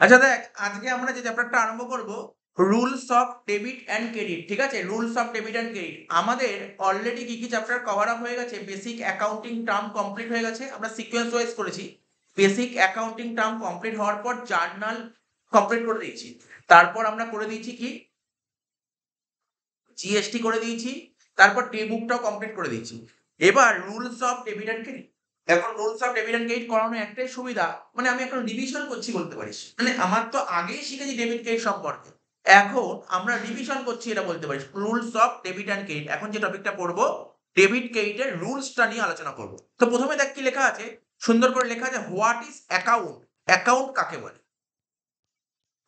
আচ্ছা দেখ, আজকে আমরা যে চ্যাপ্টারটা আরম্ভ করব, rules of debit and credit. ঠিক আছে, rules of debit and credit. আমাদের অলরেডি কি কি চ্যাপ্টার কভার আপ হয়ে গেছে। বেসিক অ্যাকাউন্টিং টার্ম কমপ্লিট হয়ে গেছে, আমরা সিকোয়েন্স ওয়াইজ করেছি। বেসিক অ্যাকাউন্টিং টার্ম কমপ্লিট হওয়ার পর জার্নাল কমপ্লিট করে দিয়েছি। তারপর আমরা করে দিয়েছি কি জিএসটি করে দিয়েছি, তারপর ডে বুকটাও কমপ্লিট করে দিয়েছি। এবার rules of debit and credit. এখন rules of debit and credit করানো একটাই সুবিধা, মানে আমি এখন রিভিশন করছি বলতে পারিস। মানে আমার তো আগেই শিখেছি ডেবিট ক্রেডিট সম্পর্কে, এখন আমরা রিভিশন করছি এটা বলতে পারিস। Rules of debit and credit, এখন যে টপিকটা পড়বো ডেবিট ক্রেডিটের রুলসটা নিয়ে আলোচনা করবো। তো প্রথমে দেখ কি লেখা আছে, সুন্দর করে লেখা আছে হোয়াট ইজ অ্যাকাউন্ট। অ্যাকাউন্ট কাকে বলে?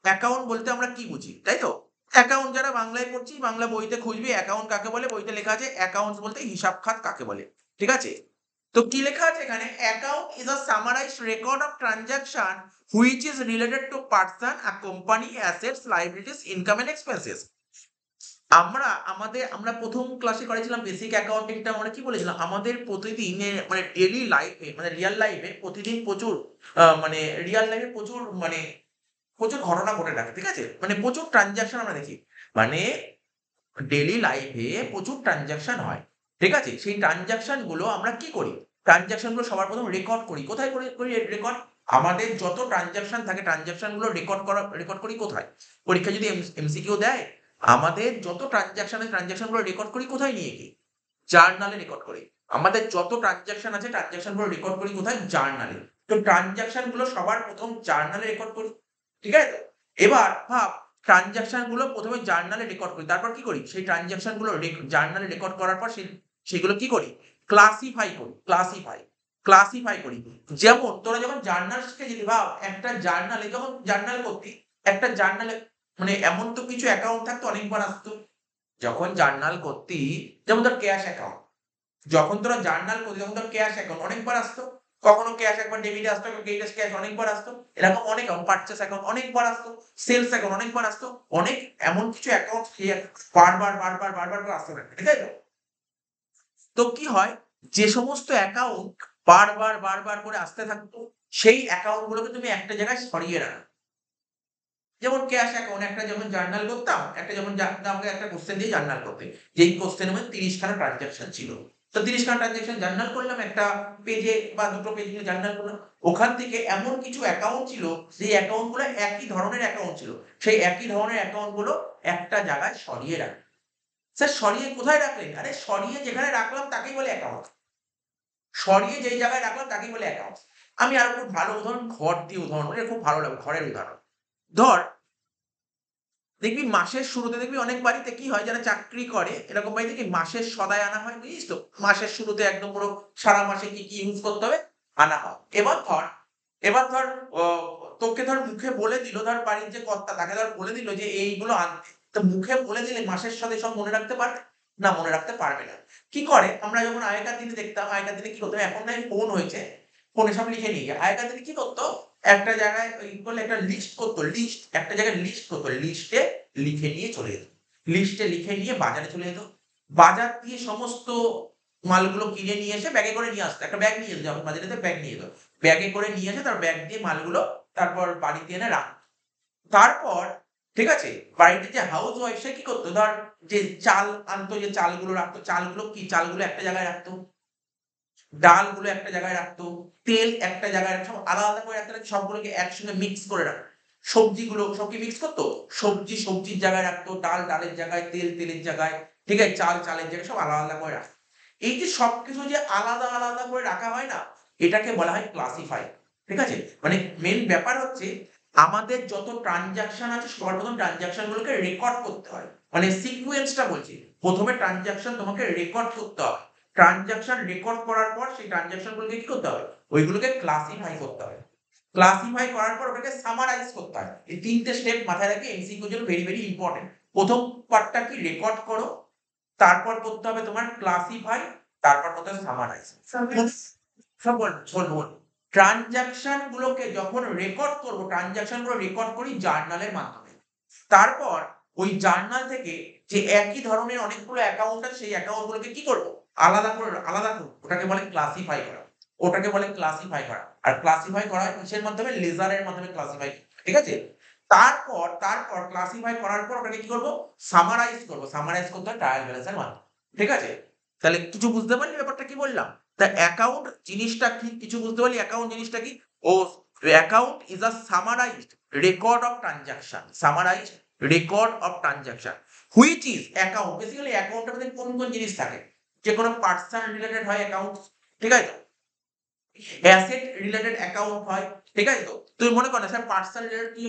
অ্যাকাউন্ট বলতে আমরা কি বুঝি, তাই তো? অ্যাকাউন্ট যারা বাংলায় পড়ছি, বাংলা বইতে খুঁজবি অ্যাকাউন্ট কাকে বলে, বইতে লেখা আছে অ্যাকাউন্টস বলতে হিসাব খাত কাকে বলে। ঠিক আছে, তো কি লেখা আছে এখানে, account is a summarised record of transaction which is related to person, a company, assets, liabilities, income and expenses. আমরা প্রথম ক্লাসে করেছিলাম বেসিক অ্যাকাউন্টিংটা, আমরা কি বলেছিলাম, আমাদের প্রতিদিনের মানে ডেইলি লাইফে, মানে রিয়েল লাইফে প্রতিদিন প্রচুর মানে রিয়েল লাইফে প্রচুর মানে প্রচুর ঘটনা ঘটে থাকে। ঠিক আছে, মানে প্রচুর ট্রানজাকশন আমরা দেখি, মানে ডেইলি লাইফে প্রচুর ট্রানজাকশন হয়। ঠিক আছে, সেই ট্রানজাকশন গুলো আমরা কি করি, ট্রানজাকশন গুলো সবার প্রথম রেকর্ড করি। কোথায় করি রেকর্ড? আমাদের যত ট্রানজাকশন থাকে ট্রানজাকশন গুলো রেকর্ড করি কোথায়? পরীক্ষা যদি এমসিকিউ দেয়, আমাদের যত ট্রানজাকশন গুলো রেকর্ড করি কোথায়, নিয়ে গিয়ে জার্নালে রেকর্ড করি। আমাদের যত ট্রানজাকশন আছে ট্রানজাকশন গুলো রেকর্ড করি কোথায়? জার্নালে। তো ট্রানজাকশন গুলো সবার প্রথম জার্নালে রেকর্ড করি। ঠিক আছে, তো এবার ভাব, ট্রানজাকশন গুলো প্রথমে জার্নালে রেকর্ড করি, তারপর কি করি, সেই ট্রানজাকশন গুলো জার্নালে রেকর্ড করার পর সেগুলো কি করি, ক্লাসিফাই করি। যেমন তোরা যখন জার্নাল শিখে যেতে, ভাব একটা জার্নালে যখন জার্নাল করতি, একটা জার্নালে মানে এমন তো কিছু অ্যাকাউন্ট থাকতো অনেকবার আসতো। যখন জার্নাল করতি, যেমন ধর ক্যাশ অ্যাকাউন্ট, যখন তোরা জার্নাল করতি তখন তোর ক্যাশ অ্যাকাউন্ট অনেকবার আসতো। কখনো ক্যাশ একবার ডেবিটে আসতো, ক্রেডিট ক্যাশ অনেকবার আসতো, এরকম অনেক পারচেস অ্যাকাউন্ট অনেকবার আসতো, সেলস অ্যাকাউন্ট অনেকবার আসতো, অনেক এমন কিছু অ্যাকাউন্ট বারবার করে আসতে থাকে। ঠিক আছে, তো কি হয়, যে সমস্ত অ্যাকাউন্ট বারবার করে আসতে থাকতো, সেই অ্যাকাউন্ট গুলোকে তুমি একটা জায়গায় সরিয়ে রাখো। যেমন ক্যাশ অ্যাকাউন্ট একটা যখন জার্নাল করতাম, একটা যখন আমাকে একটা কোশ্চেন দিয়ে জার্নাল করতে, যেই কোশ্চেনের মধ্যে 30 খানা ট্রানজাকশন ছিল। তো 30 খানা ট্রানজাকশন জার্নাল করলাম, একটা পেজে বা দুটো পেজ নিয়ে জার্নাল করলাম। ওখান থেকে এমন কিছু অ্যাকাউন্ট ছিল, যে অ্যাকাউন্ট গুলো একই ধরনের অ্যাকাউন্ট ছিল, সেই একই ধরনের অ্যাকাউন্ট গুলো একটা জায়গায় সরিয়ে রাখ। স্যার সরিয়ে কোথায় রাখলেন? আরে সরিয়ে যেখানে রাখলাম তাকেই বলে অ্যাকাউন্ট। সরিয়ে যেই জায়গায় রাখলাম তাকেই বলে অ্যাকাউন্ট। আমি আরো খুব ভালো উদাহরণ, ঘর দিয়ে উদাহরণ, এটা খুব ভালো লাগে, ঘরের উদাহরণ। ধর, দেখবি মাসের শুরুতে দেখবি অনেক বাড়িতে কি হয়, যারা চাকরি করে এরকম বাড়িতে কি মাসের সদাই আনা হয়, বুঝিস তো, মাসের শুরুতে একদম পুরো সারা মাসে কি কি ইউজ করতে হবে আনা হয়। এবার ধর তোকে ধর মুখে বলে দিল, ধর বাড়ির যে কর্তা তাকে ধর বলে দিল যে এইগুলো আনতে, তো মুখে বলে দিলে মাসের সাথে সব মনে রাখতে পারবে না? মনে রাখতে পারবে না। কি করে, আমরা যখন আগেকার দিনে দেখতাম, আগেকার দিনে কি করতো, এখন নাই ফোন হয়েছে, ফোনে সব লিখে নিয়ে যায়। আগেকার দিনে কি করতো, একটা জায়গায় বলে একটা লিস্ট করতো, একটা জায়গায় লিস্ট করতো, লিস্টে লিখে নিয়ে চলে যেত, লিস্টে লিখে নিয়ে বাজারে চলে যেত, বাজার দিয়ে সমস্ত মালগুলো কিনে নিয়ে এসে ব্যাগে করে নিয়ে আসতো, একটা ব্যাগ নিয়ে যেত, যখন বাজারে যেত ব্যাগ নিয়ে যেত, ব্যাগে করে নিয়ে এসে তার ব্যাগ দিয়ে মালগুলো তারপর বাড়িতে এনে রাখতো। তারপর ঠিক আছে, বাড়িতে যে হাউস ওয়াইফ সে কি করতো, ধর যে চাল আনতো, যে চালগুলো রাখতো, চালগুলো একটা জায়গায় রাখতো, ডালগুলো একটা জায়গায় রাখতো, তেল একটা জায়গায় রাখতো, সব আলাদা আলাদা করে রাখতো নাকি সবগুলোকে একসঙ্গে মিক্স করে রাখতো। সবজিগুলো সব কি মিক্স করতো, সবজির জায়গায় রাখতো, ডাল ডালের জায়গায়, তেল তেলের জায়গায়, ঠিক আছে, চাল চালের জায়গায়, সব আলাদা আলাদা করে রাখতো। এই যে সবকিছু যে আলাদা আলাদা করে রাখা হয় না, এটাকে বলা হয় ক্লাসিফাই। ঠিক আছে, মানে মেন ব্যাপার হচ্ছে, আমাদের যত ট্রানজাকশন আছে সবার প্রথম ট্রানজাকশন গুলোকে রেকর্ড করতে হয়, মানে সিকোয়েন্সটা বলছি। প্রথমে ট্রানজাকশন তোমাকে রেকর্ড করতে হবে, ট্রানজাকশন রেকর্ড করার পর সেই ট্রানজাকশন গুলোকে কি করতে হবে, ওইগুলোকে ক্লাসিফাই করতে হবে, ক্লাসিফাই করার পর ওটাকে সামারাইজ করতে হয়। এই তিনটে স্টেপ মাথায় রাখি, এমসিকিউ জন্য ভেরি ভেরি ইম্পর্টেন্ট। প্রথম পার্টটা কি, রেকর্ড করো, তারপর করতে হবে তোমার ক্লাসিফাই, তারপর করতে হবে সামারাইজ। সব বল, ট্রানজাকশন গুলোকে যখন রেকর্ড করব, ট্রানজাকশন গুলো রেকর্ড করি জার্নালের মাধ্যমে। তারপর ওই জার্নাল থেকে যে একই ধরনের অনেকগুলো অ্যাকাউন্ট আছে, সেই অ্যাকাউন্ট গুলোকে কি করব, আলাদা করব, ওটাকে বলে ক্লাসিফাই করা। আর ক্লাসিফাই করা হয় কিসের মাধ্যমে? লেজারের মাধ্যমে ক্লাসিফাই, ঠিক আছে? তারপর ক্লাসিফাই করার পর ওটাকে কি করব? সামারাইজ করব। সামারাইজ করতে হয় ট্রায়াল ব্যালেন্সের মাধ্যমে। ঠিক আছে? তাহলে কিছু বুঝতে পারলি ব্যাপারটা কি বললাম? তা অ্যাকাউন্ট জিনিসটা কি? কিছু বুঝতে পারলি অ্যাকাউন্ট জিনিসটা কি? ও account is a summarised record of transaction. Summarised record of transaction which is account. Basically অ্যাকাউন্টের মধ্যে কোন জিনিস থাকে? যে কোনো পার্সন রিলেটেড হয় অ্যাকাউন্ট, ঠিক আছে তো? অ্যাসেট রিলেটেড অ্যাকাউন্ট হয়, ঠিক আছে তো? তুই মনে কর না স্যার পার্সন রিলেটেড তুই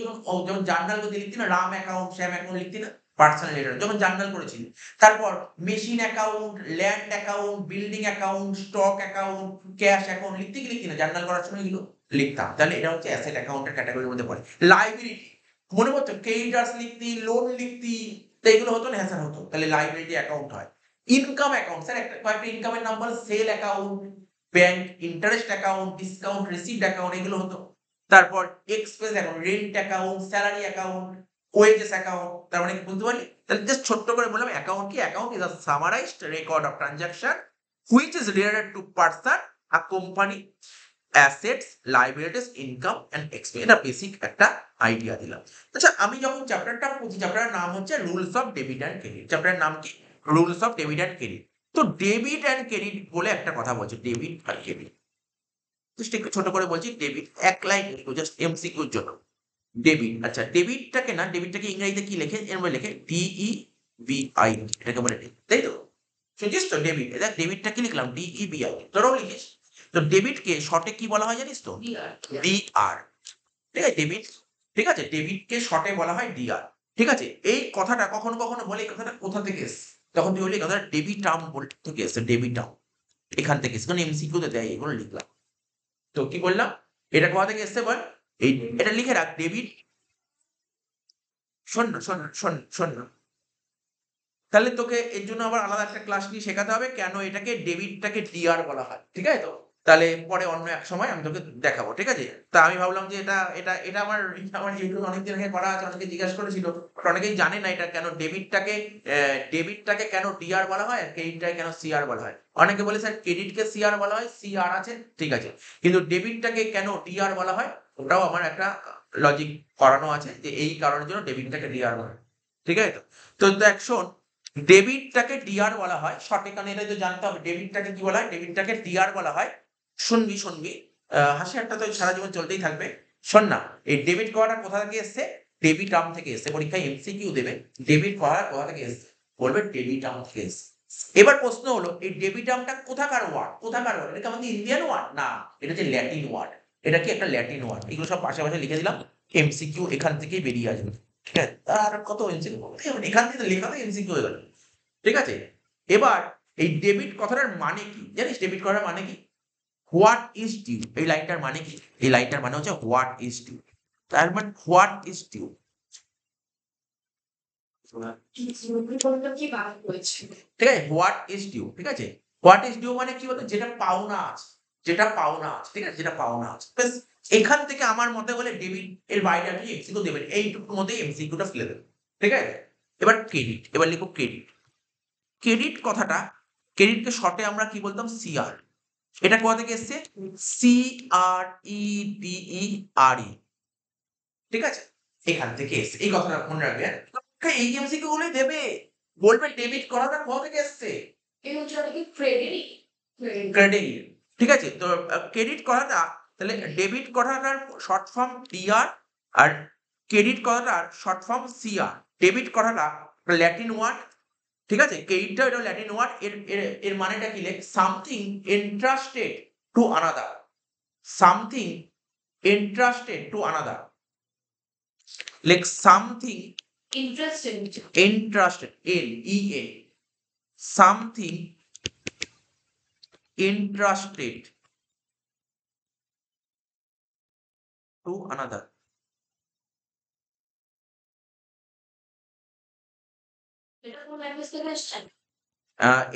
যখন জার্নাল করতে লিখতি না, রাম অ্যাকাউন্ট শ্যাম অ্যাকাউন্ট লিখতি না পার্সন রিলেটেড যখন জার্নাল করেছিলি। তারপর machine account, land account, building account, stock account, cash account লিখতে কি লিখতি না জার্নাল করার সময় এগুলো লিখতাম। তাহলে এটা হচ্ছে অ্যাসেট অ্যাকাউন্টের ক্যাটাগরির মধ্যে পড়ে। লাইবিলিটি মনে করছো ক্রেডিটার্স লিখতি, লোন লিখতি, তো এগুলো হতো না? হ্যাঁ স্যার হতো। তাহলে লাইবিলিটি অ্যাকাউন্ট হয়। ইনকাম অ্যাকাউন্ট স্যার একটা কয়েকটা ইনকামের নাম বলে। Sale account, bank interest account, discount received account এগুলো হতো। তারপর expense account, rent account, salary account, wages account. তার মানে কি বুঝতে পারলি? তাহলে জাস্ট ছোট্ট করে বললাম অ্যাকাউন্ট কি? Account is a summarised record of transaction which is related to person, a company, assets, liabilities, income and expense. এটা বেসিক একটা আইডিয়া দিলাম। আচ্ছা আমি যখন চ্যাপ্টারটা পড়ছি, চ্যাপ্টারের নাম হচ্ছে rules of debit and credit. চ্যাপ্টারের নাম কি? Rules of debit and credit. তো ডেবিট এন্ড ক্রেডিট বলে একটা কথা বলছে, ডেবিট আর ক্রেডিট। জাস্ট একটু ছোট করে বলছি ডেবিট, এক লাইন একটু জাস্ট এমসিকিউর জন্য। ডেবিট, আচ্ছা ডেবিটটাকে না, ডেবিটটাকে ইংরেজিতে কি লেখে? এর মধ্যে লেখে DEBIT, এটাকে বলে ডেবিট, তাই তো? শুনছিস তো? ডেবিট, দেখ ডেবিটটা কি লিখলাম? DEBIT, তোরাও লিখিস। তো ডেবিটকে শর্টে কি বলা হয় জানিস তো? DR, ঠিক আছে? ডেবিট, ঠিক আছে? ডেবিটকে শর্টে বলা হয় DR, ঠিক আছে? এই কথাটা কখনো কখনো বলে, এই কথাটা কোথা থেকে এসছে? তখন তুই বললি এই কথাটা ডেবিটাম থেকে এসছে, ডেবিটাম এখান থেকে এসছে। কারণ MCQ তে দেয়, এগুলো লিখলাম। তো কি বললাম? এটা কোথা থেকে এসছে বল? এই এটা লিখে রাখ, ডেবিট। শোন না, শোন না, শোন, শোন না। তাহলে তোকে এর জন্য আবার আলাদা একটা ক্লাস নিয়ে শেখাতে হবে কেন এটাকে ডেবিটটাকে DR বলা হয়, ঠিক আছে তো? তাহলে পরে অন্য এক সময় আমি তোকে দেখাবো, ঠিক আছে? তা আমি ভাবলাম যে এটা আমার ইউটিউবে অনেকদিন আগে করা আছে, অনেকে জিজ্ঞাসা করেছিল। বাট অনেকেই জানে না এটা কেন ডেবিটটাকে কেন DR বলা হয় আর ক্রেডিটটাকে কেন CR বলা হয়। অনেকে বলে স্যার ক্রেডিটকে CR বলা হয়, CR আছে, ঠিক আছে, কিন্তু ডেবিটটাকে কেন DR বলা হয় ওটাও আমার একটা লজিক করানো আছে যে এই কারণের জন্য ডেবিটটাকে DR বলা হয়, ঠিক আছে তো? তো দেখ শোন, ডেবিটটাকে DR বলা হয় শর্টে, কারণ এটা তো জানতে হবে ডেবিটটাকে কি বলা হয়। ডেবিটটাকে DR বলা হয়। শুনবি হাসি ঠাট্টা তো সারা জীবন চলতেই থাকবে। শোন না, এই ডেবিট কথাটা কোথা থেকে এসছে? ডেবিটাম থেকে এসছে। পরীক্ষায় MCQ দেবে, ডেবিট কথাটা কোথা থেকে এসছে, বলবে ডেবিটাম থেকে এসছে। এবার প্রশ্ন হলো এই ডেবিটামটা কোথাকার ওয়ার্ড? কোথাকার ওয়ার্ড? এটা কি আমাদের ইন্ডিয়ান ওয়ার্ড? না, এটা হচ্ছে ল্যাটিন ওয়ার্ড। এটা কি একটা ল্যাটিন ওয়ার্ড। এগুলো সব পাশে পাশে লিখে দিলাম, MCQ এখান থেকেই বেরিয়ে আসবে, ঠিক আছে? আর কত MCQ? এখান থেকে লেখাতে MCQ হয়ে গেল, ঠিক আছে? এবার এই ডেবিট কথাটার মানে কি জানিস? ডেবিট কথাটার মানে কি? হোয়াট ইজ ডিউ, এই লাইনটার মানে কি? এই লাইনটার মানে হচ্ছে হোয়াট ইজ ডিউ। তার মানে হোয়াট ইজ ডিউ, ঠিক আছে? হোয়াট ইজ ডিউ, ঠিক আছে? হোয়াট ইজ ডিউ মানে কি বলতো? যেটা পাওনা আছে, যেটা পাওনা আছে, ঠিক আছে? যেটা পাওনা আছে ব্যাস। এখান থেকে আমার মতে বলে ডেবিট এর বাইরে আপনি MCQ দেবেন, এইটুকুর মধ্যেই MCQটা ফেলে দেবেন, ঠিক আছে? এবার ক্রেডিট, এবার লিখো ক্রেডিট। ক্রেডিট কথাটা, ক্রেডিটকে শর্টে আমরা কি বলতাম? CR। এটা কোথা থেকে এসছে? CREDERE, ঠিক আছে? এখান থেকে এসছে। এই কথাটা মনে রাখবেন। এই MCQ গুলোই দেবে। বলবে ডেবিট কথাটা কোথা থেকে এসছে? ক্রেডিট, ঠিক আছে? তো ক্রেডিট কথাটা, তাহলে ডেবিট কথাটার শর্ট ফর্ম DR আর ক্রেডিট কথাটার শর্ট ফর্ম CR। ডেবিট কথাটা ল্যাটিন ওয়ার্ড, ঠিক আছে? ক্রেডিটটা এটা ল্যাটিন ওয়ার্ড। এর মানেটা কি? লেখ something entrusted to another, something entrusted to another. লেখ something entrusted, LEN, something entrusted to another.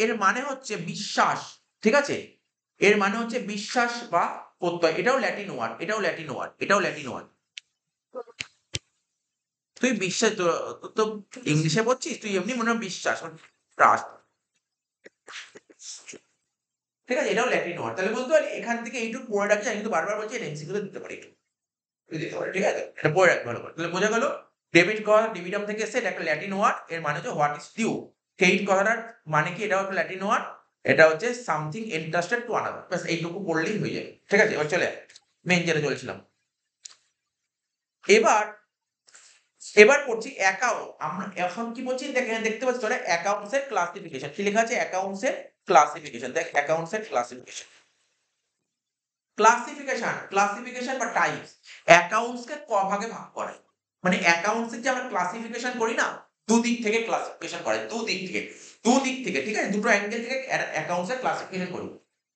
এর মানে হচ্ছে বিশ্বাস, ঠিক আছে? এর মানে হচ্ছে বিশ্বাস বা প্রত্যয়। এটাও ল্যাটিন ওয়ার্ড, এটাও ল্যাটিন ওয়ার্ড, এটাও ল্যাটিন ওয়ার্ড। তুই বিশ্বাস তো ইংলিশে পড়ছিস, তুই এমনি মনে হয় বিশ্বাস ট্রাস্ট, ঠিক আছে, এটাও ল্যাটিন ওয়ার্ড। তাহলে বলতে পারি এখান থেকে এইটুকু পড়ে রাখি, আমি কিন্তু বারবার বলছি এমসিকিউ দিতে পারি, দিতে পারি, ঠিক আছে, এটা পড়ে রাখবে ভালো করে। তাহলে বোঝা গেল ডেবিট কথা ডেবিটাম থেকে এসে, এটা একটা ল্যাটিন ওয়ার্ড, এর মানে হচ্ছে হোয়াট ইজ ডিউ। ক্রেডিট কথাটার মানে কি, এটাও একটা ল্যাটিন ওয়ার্ড, এটা হচ্ছে সামথিং এন্ট্রাস্টেড টু আনাদার। ব্যাস এইটুকু পড়লেই হয়ে যাবে, ঠিক আছে। এবার চলে মেন যেটা চলছিলাম। এবার এবার পড়ছি অ্যাকাউন্ট। আমরা এখন কি বলছি, দেখেন দেখতে পাচ্ছি তোরা অ্যাকাউন্টস এর ক্লাসিফিকেশন কি লেখা আছে, অ্যাকাউন্টস এর ক্লাসিফিকেশন। দেখ অ্যাকাউন্টস এর ক্লাসিফিকেশন, ক্লাসিফিকেশন বা টাইপস। অ্যাকাউন্টস কে ক ভাগে ভাগ করে, মানে অ্যাকাউন্টস এর যে আমরা ক্লাসিফিকেশন করি না, দুদিক থেকে ক্লাসিফিকেশন করে, দুদিক থেকে, ঠিক আছে, দুটো অ্যাঙ্গেল থেকে অ্যাকাউন্টস এর ক্লাসিফিকেশন করি।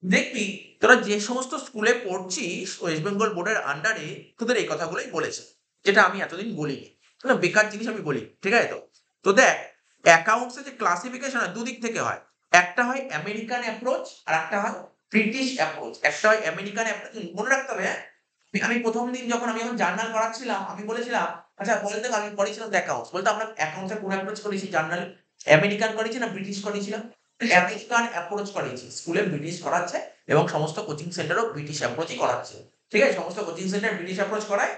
দেখবি তোরা যে সমস্ত স্কুলে পড়ছিস ওয়েস্ট বেঙ্গল বোর্ডের আন্ডারে, তোদের এই কথাগুলোই বলেছে, যেটা আমি এতদিন বলিনি, না বেকার জিনিস আমি বলি, ঠিক আছে। তো তো দেখ অ্যাকাউন্টস এর যে ক্লাসিফিকেশন হয় দুদিক থেকে হয়, একটা হয় আমেরিকান অ্যাপ্রোচ আর একটা হয় ব্রিটিশ অ্যাপ্রোচ। একটা হয় আমেরিকান অ্যাপ্রোচ, মনে রাখতে হবে, হ্যাঁ। আমি প্রথম দিন যখন আমি যখন জার্নাল করাচ্ছিলাম, আমি বলেছিলাম আচ্ছা বলতে, আমি পড়েছিলাম অ্যাকাউন্টস, বলতে আমরা অ্যাকাউন্টসে কোন অ্যাপ্রোচ করেছি জার্নাল, আমেরিকান করেছি না ব্রিটিশ করেছিলাম? আমেরিকান অ্যাপ্রোচ করেছি, স্কুলে ব্রিটিশ করাচ্ছে এবং সমস্ত কোচিং সেন্টারও ব্রিটিশ অ্যাপ্রোচই করাচ্ছে, ঠিক আছে, সমস্ত কোচিং সেন্টার ব্রিটিশ অ্যাপ্রোচ করায়,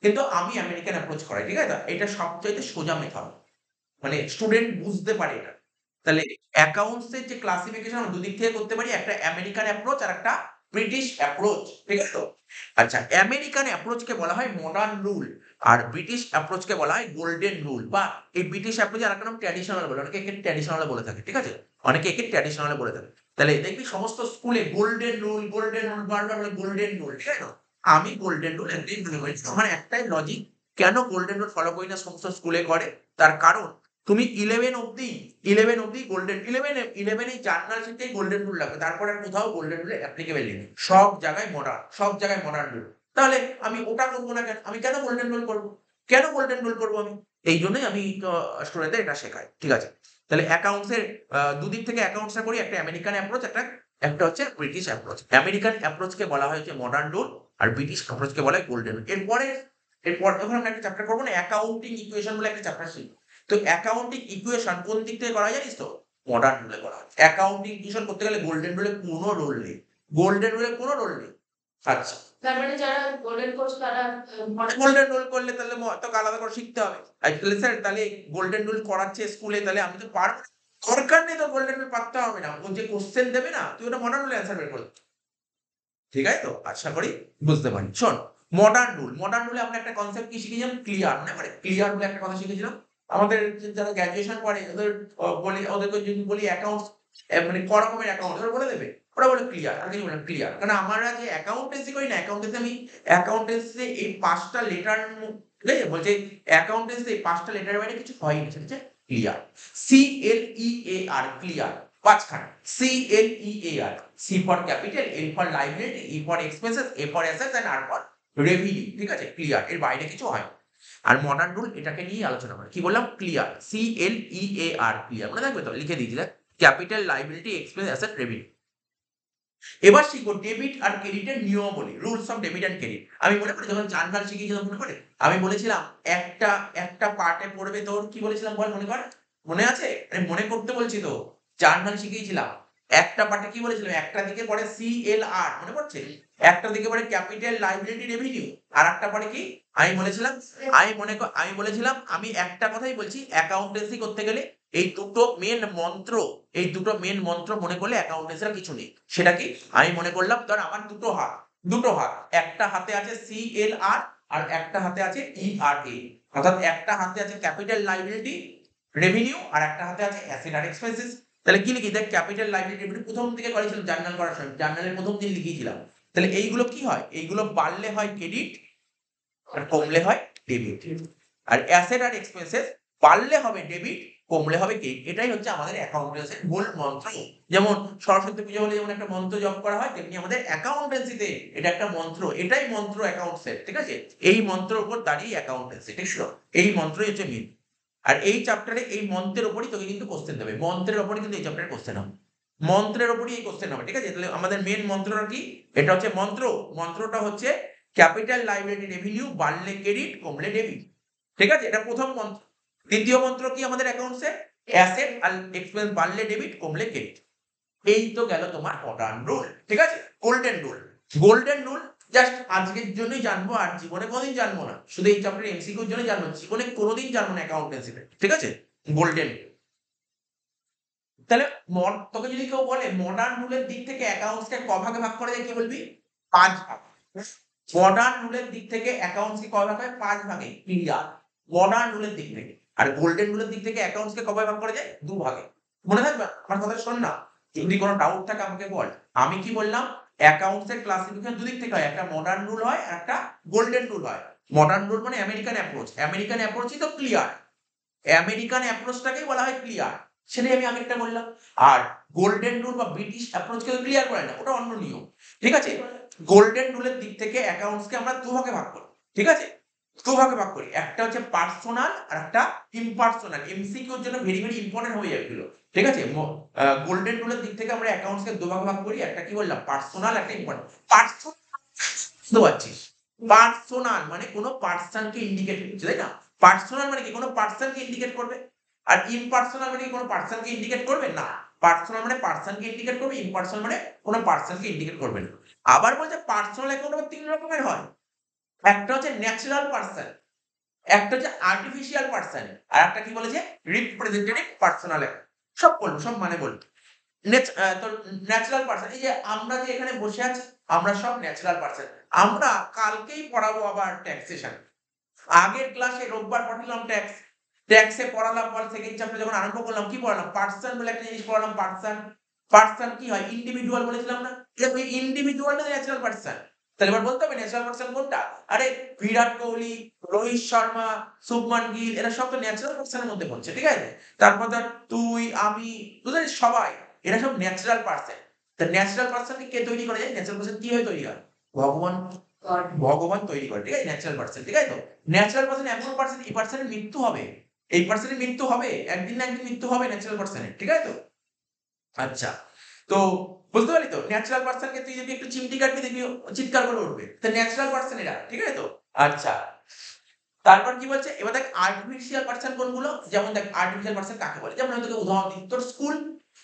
কিন্তু আমি আমেরিকান অ্যাপ্রোচ করাই, ঠিক আছে। এটা সবচাইতে সোজা মেথড, মানে স্টুডেন্ট বুঝতে পারে এটা। তাহলে অ্যাকাউন্টস এর যে ক্লাসিফিকেশন আমরা দুদিক থেকে করতে পারি, একটা আমেরিকান অ্যাপ্রোচ আর একটা ব্রিটিশ অ্যাপ্রোচ, ঠিক আছে তো। আচ্ছা, আমেরিকান অ্যাপ্রোচ কে বলা হয় মডার্ন রুল, আর ব্রিটিশ অ্যাপ্রোচ কে বলা হয় গোল্ডেন রুল, বা এই ব্রিটিশ অ্যাপ্রোচ আর একটা নাম ট্র্যাডিশনাল বলে, অনেকে একে ট্র্যাডিশনাল বলে থাকে, ঠিক আছে, অনেকে একে ট্র্যাডিশনাল বলে থাকে। তাহলে দেখবি সমস্ত স্কুলে গোল্ডেন রুল বারবার বলে গোল্ডেন রুল, ঠিক আছে। আমি গোল্ডেন রুল একদিন মনে করি, আমার একটাই লজিক, কেন গোল্ডেন রুল ফলো করি না সমস্ত স্কুলে করে, তার কারণ তুমি 11 অব্দি গোল্ডেন, 11 এই জার্নাল শিটটাই গোল্ডেন রুল লাগবে, তারপরে আর কোথাও গোল্ডেন রুল অ্যাপ্লিকেবল নেই, সব জায়গায় মডার্ন রুল। তাহলে আমি ওটা করবো না কেন, আমি কেন গোল্ডেন রুল করবো, কেন গোল্ডেন রুল করবো আমি, এই জন্যই আমি স্টুডেন্টদের এটা শেখাই, ঠিক আছে। তাহলে অ্যাকাউন্টস এর দুদিক থেকে অ্যাকাউন্টসটা করি, একটা আমেরিকান অ্যাপ্রোচ, একটা হচ্ছে ব্রিটিশ অ্যাপ্রোচ। আমেরিকান অ্যাপ্রোচ কে বলা হয় হচ্ছে মডার্ন রুল, আর ব্রিটিশ অ্যাপ্রোচ কে বলা হয় গোল্ডেন রুল। এরপর যখন আমরা একটা চ্যাপ্টার করবো না, অ্যাকাউন্টিং ইকুয়েশন বলে একটা চ্যাপ্টার শিখবো। তো অ্যাকাউন্টিং ইকুয়েশন কোন দিক থেকে করা হয় জানিস তো, মডার্ন রুলে করা হয়। অ্যাকাউন্টিং ইকুয়েশন করতে গেলে গোল্ডেন রুলে কোনো রোল নেই, আচ্ছা, তার মানে যারা গোল্ডেন কোচ তারা গোল্ডেন রুল করলে তাহলে তোকে আলাদা করে শিখতে হবে। তাহলে স্যার তাহলে গোল্ডেন রুল করাচ্ছে স্কুলে, তাহলে আমি তো পারবো না। দরকার নেই তো, গোল্ডেন রুল পারতে হবে না, ও যে কোশ্চেন দেবে না তুই ওটা মডার্ন রুলে অ্যান্সার বের করে দিবি। ঠিক আছে তো, আশা করি বুঝতে পারি। শোন, মডার্ন রুলে আমরা একটা কনসেপ্ট কি শিখেছিলাম, ক্লিয়ার, মনে পড়ে ক্লিয়ার বলে একটা কথা শিখেছিলাম। আমাদের যারা গ্র্যাজুয়েশন করে ওদের বলি, ওদেরকে যদি বলি অ্যাকাউন্টস মানে ক রকমের অ্যাকাউন্ট, ওরা বলে দেবে, ওরা বলে ক্লিয়ার, আর কিছু বলে ক্লিয়ার। কারণ আমরা যে অ্যাকাউন্টেন্সি করি না, অ্যাকাউন্টেন্সি এই 5টা লেটার, ঠিক আছে, বলছে অ্যাকাউন্টেন্সি এই 5টা লেটারের বাইরে কিছু হয় না, সেটা হচ্ছে ক্লিয়ার, CLEAR, ক্লিয়ার। পাঁচখানা CLEAR, C for capital, L for liability, E for expenses, A for assets and R for revenue, ঠিক আছে, ক্লিয়ার, এর বাইরে কিছু হয় না। আর মডার্ন রুল এটাকে নিয়ে আলোচনা করে, কি বললাম, ক্লিয়ার, CLEAR, ক্লিয়ার, মনে থাকবে তো, লিখে দিয়েছি দেখ, capital, liability, expense, asset, revenue. এবার শিখবো ডেবিট আর ক্রেডিটের নিয়মাবলী, rules of debit and credit. আমি মনে করি যখন জার্নাল শিখিয়েছিলাম, মনে করে আমি বলেছিলাম একটা একটা পার্টে পড়বে তোর, কি বলেছিলাম বল, মনে কর, মনে আছে, আরে মনে করতে বলছি তো, জার্নাল শিখিয়েছিলাম, একটা পার্টে কি বলেছিলাম, একটা দিকে পড়ে CLR, মনে পড়ছে, একটা দিকে পড়ে ক্যাপিটাল, লাইবিলিটি, রেভিনিউ, আর একটা পড়ে কি, আমি বলেছিলাম আমি একটা কথাই বলছি, অ্যাকাউন্টেন্সি করতে গেলে এই দুটো মেন মন্ত্র মনে করলে অ্যাকাউন্টেন্সির কিছু নেই। সেটা কি, আমি মনে করলাম ধর আমার দুটো হাত, একটা হাতে আছে CLR আর একটা হাতে আছে ERA, অর্থাৎ একটা হাতে আছে ক্যাপিটাল, লাইবিলিটি, রেভিনিউ, আর একটা হাতে আছে অ্যাসেট আর এক্সপেন্সেস। তাহলে কি লিখি, দেখ ক্যাপিটাল, লাইবিলিটি, রেভিনিউ প্রথম দিকে করেছিলাম জার্নাল করার সময়, জার্নালের প্রথম দিন লিখিয়েছিলাম। তাহলে এইগুলো কি হয়, এইগুলো বাড়লে হয় ক্রেডিট আর কমলে হয় ডেবিট। আর অ্যাসেট আর এক্সপেন্সেস বাড়লে হবে ডেবিট, কমলে হবে ক্রেডিট। এটাই হচ্ছে আমাদের অ্যাকাউন্টেন্সির মূল মন্ত্র। যেমন সরস্বতী পুজো হলে যেমন একটা মন্ত্র জপ করা হয়, তেমনি আমাদের অ্যাকাউন্টেন্সিতে এটা একটা মন্ত্র, এটাই মন্ত্র অ্যাকাউন্টসের, ঠিক আছে। এই মন্ত্রের উপর দাঁড়িয়ে অ্যাকাউন্টেন্সি, ঠিক আছে, এই মন্ত্রই হচ্ছে মেন। আর এই চ্যাপ্টারে এই মন্ত্রের উপরই তোকে কিন্তু কোশ্চেন দেবে, মন্ত্রের উপরই কিন্তু এই চ্যাপ্টারে কোশ্চেন হবে, মন্ত্রের উপরই এই কোশ্চেন হবে, ঠিক আছে। তাহলে আমাদের মেন মন্ত্রটা কি, এটা হচ্ছে মন্ত্রটা হচ্ছে ক্যাপিটাল, লাইবিলিটি, রেভিনিউ বাড়লে ক্রেডিট, কমলে ডেবিট, ঠিক আছে, এটা প্রথম মন্ত্র। দ্বিতীয় মন্ত্র কি আমাদের অ্যাকাউন্টসে, অ্যাসেট আর এক্সপেন্স বাড়লে ডেবিট, কমলে ক্রেডিট। এই তো গেল তোমার মডার্ন রুল, ঠিক আছে? Golden rule, golden rule just আজকের জন্যই জানবো, আর জীবনে কোনোদিন জানবো না, শুধু এই চ্যাপ্টার এমসিকিউর জন্য জানবো, জীবনে কোনোদিন জানবো না অ্যাকাউন্টেন্সিতে, ঠিক আছে? গোল্ডেন। তাহলে তোকে যদি কেউ বলে মডার্ন রুলের দিক থেকে অ্যাকাউন্টসকে ক ভাগে ভাগ করা যায়, কি বলবি? 5 ভাগ। মডার্ন রুলের দিক থেকে অ্যাকাউন্টসকে ক ভাগ হয়? 5 ভাগে, ক্লিয়ার। মডার্ন রুলের দিক থেকে। আর গোল্ডেন রুলের দিক থেকে অ্যাকাউন্টসকে কবে ভাগ করা যায়? 2 ভাগে। মনে থাকবে? আমার কথা শোন না। যদি কোনো ডাউট থাকে আমাকে বল। আমি কি বললাম? অ্যাকাউন্টস এর ক্লাসিফিকেশন দুদিক থেকে হয়, একটা মডার্ন রুল হয় আর একটা গোল্ডেন রুল হয়। মডার্ন রুল মানে আমেরিকান অ্যাপ্রোচ, আমেরিকান অ্যাপ্রোচই তো ক্লিয়ার, আমেরিকান অ্যাপ্রোচটাকেই বলা হয় ক্লিয়ার, সেটাই আমি আগেরটা বললাম। আর গোল্ডেন রুল বা ব্রিটিশ অ্যাপ্রোচকে তো ক্লিয়ার করে না, ওটা অন্য নিয়ম, ঠিক আছে? গোল্ডেন রুলের দিক থেকে অ্যাকাউন্টসকে আমরা 2 ভাগে ভাগ করি, ঠিক আছে? 2 ভাগে ভাগ করি, একটা হচ্ছে পার্সোনাল আর একটা ইম্পার্সোনাল। এমসিকিউর জন্য ভেরি ভেরি ইম্পর্টেন্ট হয়ে যাবে এগুলো, ঠিক আছে? গোল্ডেন রুলের দিক থেকে আমরা অ্যাকাউন্টসকে 2 ভাগে ভাগ করি, একটা কি বললাম? পার্সোনাল, একটা ইম্পর্টেন্ট। পার্সোনাল বুঝতে পারছিস? পার্সোনাল মানে কোনো পার্সনকে ইন্ডিকেট করছে, তাই না? পার্সোনাল মানে কি কোনো পার্সনকে ইন্ডিকেট করবে, আর ইম্পার্সোনাল মানে কি কোনো পার্সনকে ইন্ডিকেট করবে না। পার্সোনাল মানে পার্সনকে ইন্ডিকেট করবে, ইম্পার্সোনাল মানে কোনো পার্সনকে ইন্ডিকেট করবে না। আবার বলছে পার্সোনাল অ্যাকাউন্ট আবার 3 রকমের হয়, একটা হচ্ছে ন্যাচারাল পার্সন, একটা হচ্ছে আর্টিফিশিয়াল পার্সন, আর একটা কি বলেছে? Representative personal account. সব বলবো, সব মানে বলবো। তো ন্যাচারাল পার্সন, এই যে আমরা যে এখানে বসে আছি, আমরা সব ন্যাচারাল পার্সন। আমরা কালকেই পড়াবো আবার ট্যাক্সেশন। আগের ক্লাসে রোববার পড়ালাম ট্যাক্স, ট্যাক্সে পড়ালাম পর সেকেন্ড চ্যাপ্টার যখন আরম্ভ করলাম কি পড়ালাম? পার্সন বলে একটা জিনিস পড়ালাম। পার্সন, পার্সন কি হয়? ইন্ডিভিজুয়াল বলেছিলাম না? দেখো এই ইন্ডিভিজুয়ালটা ন্যাচারাল পার্সন। তাহলে এবার বলতে হবে ন্যাচারাল পার্সন কোনটা? আরে বিরাট কোহলি, রোহিত শর্মা, শুভমান গিল এরা সব তো ন্যাচারাল পার্সনের মধ্যে পড়ছে, ঠিক আছে? তারপর ধর তুই, আমি, তোদের সবাই, এরা সব ন্যাচারাল পার্সন। তা ন্যাচারাল পার্সনকে কে তৈরি করে? যায় ন্যাচারাল পার্সন কি হয়ে তৈরি হয়? ভগবান, ভগবান তৈরি করে, ঠিক আছে? ন্যাচারাল পার্সন, ঠিক আছে? তো ন্যাচারাল পার্সন এমন পার্সন, এই পার্সনের মৃত্যু হবে, এই পার্সনের মৃত্যু হবে, একদিন না একদিন মৃত্যু হবে ন্যাচারাল পার্সনের, ঠিক আছে? তো আচ্ছা, তো বুঝতে পারলি তো? ন্যাচারাল পার্সনকে তুই যদি একটু চিমটি কাটবি দেখবি চিৎকার করে উঠবে, তো ন্যাচারাল পার্সন এরা, ঠিক আছে? তো আচ্ছা, তারপর কি বলছে? এবার দেখ আর্টিফিশিয়াল পার্সন কোনগুলো, যেমন দেখ আর্টিফিশিয়াল পার্সন কাকে বলে, যেমন আমি তোকে উদাহরণ দিই, তোর স্কুল,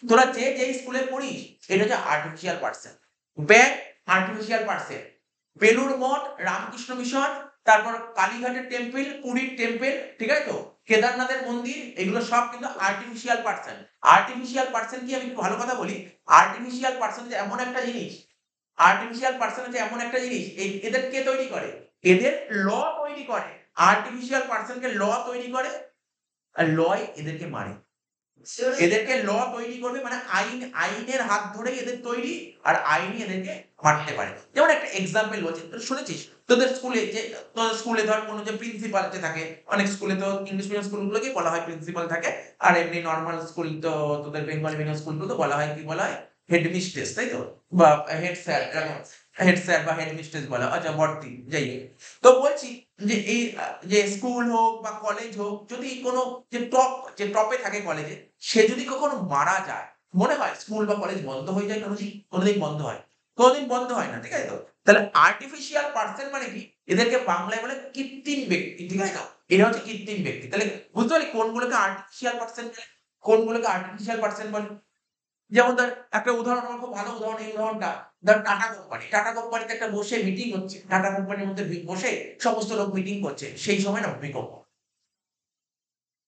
তোরা যে স্কুলে পড়িস এটা হচ্ছে artificial person. Bank artificial person, Belur Math, Ramakrishna Mission, তারপর কালীঘাটের টেম্পল, পুরীর টেম্পল, ঠিক আছে? তো কেদারনাথের মন্দির, এগুলো সব কিন্তু আর্টিফিশিয়াল পার্সন। আর্টিফিশিয়াল পার্সন কি, আমি একটু ভালো কথা বলি, আর্টিফিশিয়াল পার্সন যে এমন একটা জিনিস, আর্টিফিশিয়াল পার্সন হচ্ছে এমন একটা জিনিস, এদের কে তৈরি করে? এদের ল তৈরি করে। আর্টিফিশিয়াল পার্সনকে ল তৈরি করে, আর লই এদেরকে মারে। এদেরকে ল তৈরি করবে মানে আইনের হাত ধরেই এদের তৈরি, আর আইনই এদেরকে মারতে পারে। যেমন একটা এক্সাম্পল বলছি, তুই শুনেছিস তোদের স্কুলে যে, তোদের স্কুলে ধর কোনো যে প্রিন্সিপাল যে থাকে, অনেক স্কুলে তো ইংলিশ মিডিয়াম স্কুলগুলোকেই বলা হয় প্রিন্সিপাল থাকে, আর এমনি নরমাল স্কুল তো তোদের বেঙ্গলি মিডিয়াম স্কুলগুলো তো বলা হয় কি বলা হয়? হেডমিস্ট্রেস, তাই তো? বা হেড স্যার, হেড স্যার বা হেডমিস্ট্রেস বলা, আচ্ছা বড়দি, যাই হোক। তো বলছি যে এই যে স্কুল হোক বা কলেজ হোক, যদি কোনো যে টপে থাকে কলেজে, সে যদি কখনো মারা যায়, মনে হয় স্কুল বা কলেজ বন্ধ হয়ে যায় কোনোদিন? কোনোদিন বন্ধ হয়? কোনোদিন বন্ধ হয় না, ঠিক আছে? তো তাহলে আর্টিফিশিয়াল পার্সন মানে কি? এদেরকে বাংলায় বলে কৃত্রিম ব্যক্তি, ঠিক আছে? তো এরা হচ্ছে কৃত্রিম ব্যক্তি। তাহলে বুঝতে পারলি কোনগুলোকে আর্টিফিশিয়াল পার্সন বলে, কোনগুলোকে আর্টিফিশিয়াল পার্সন বলে? যেমন ধর একটা উদাহরণ, আমার খুব ভালো উদাহরণ, এই উদাহরণটা ধর টাটা কোম্পানি। টাটা কোম্পানিতে একটা বসে মিটিং হচ্ছে, টাটা কোম্পানির মধ্যে বসে সমস্ত লোক মিটিং করছে, সেই সময় না ভূমিকম্প,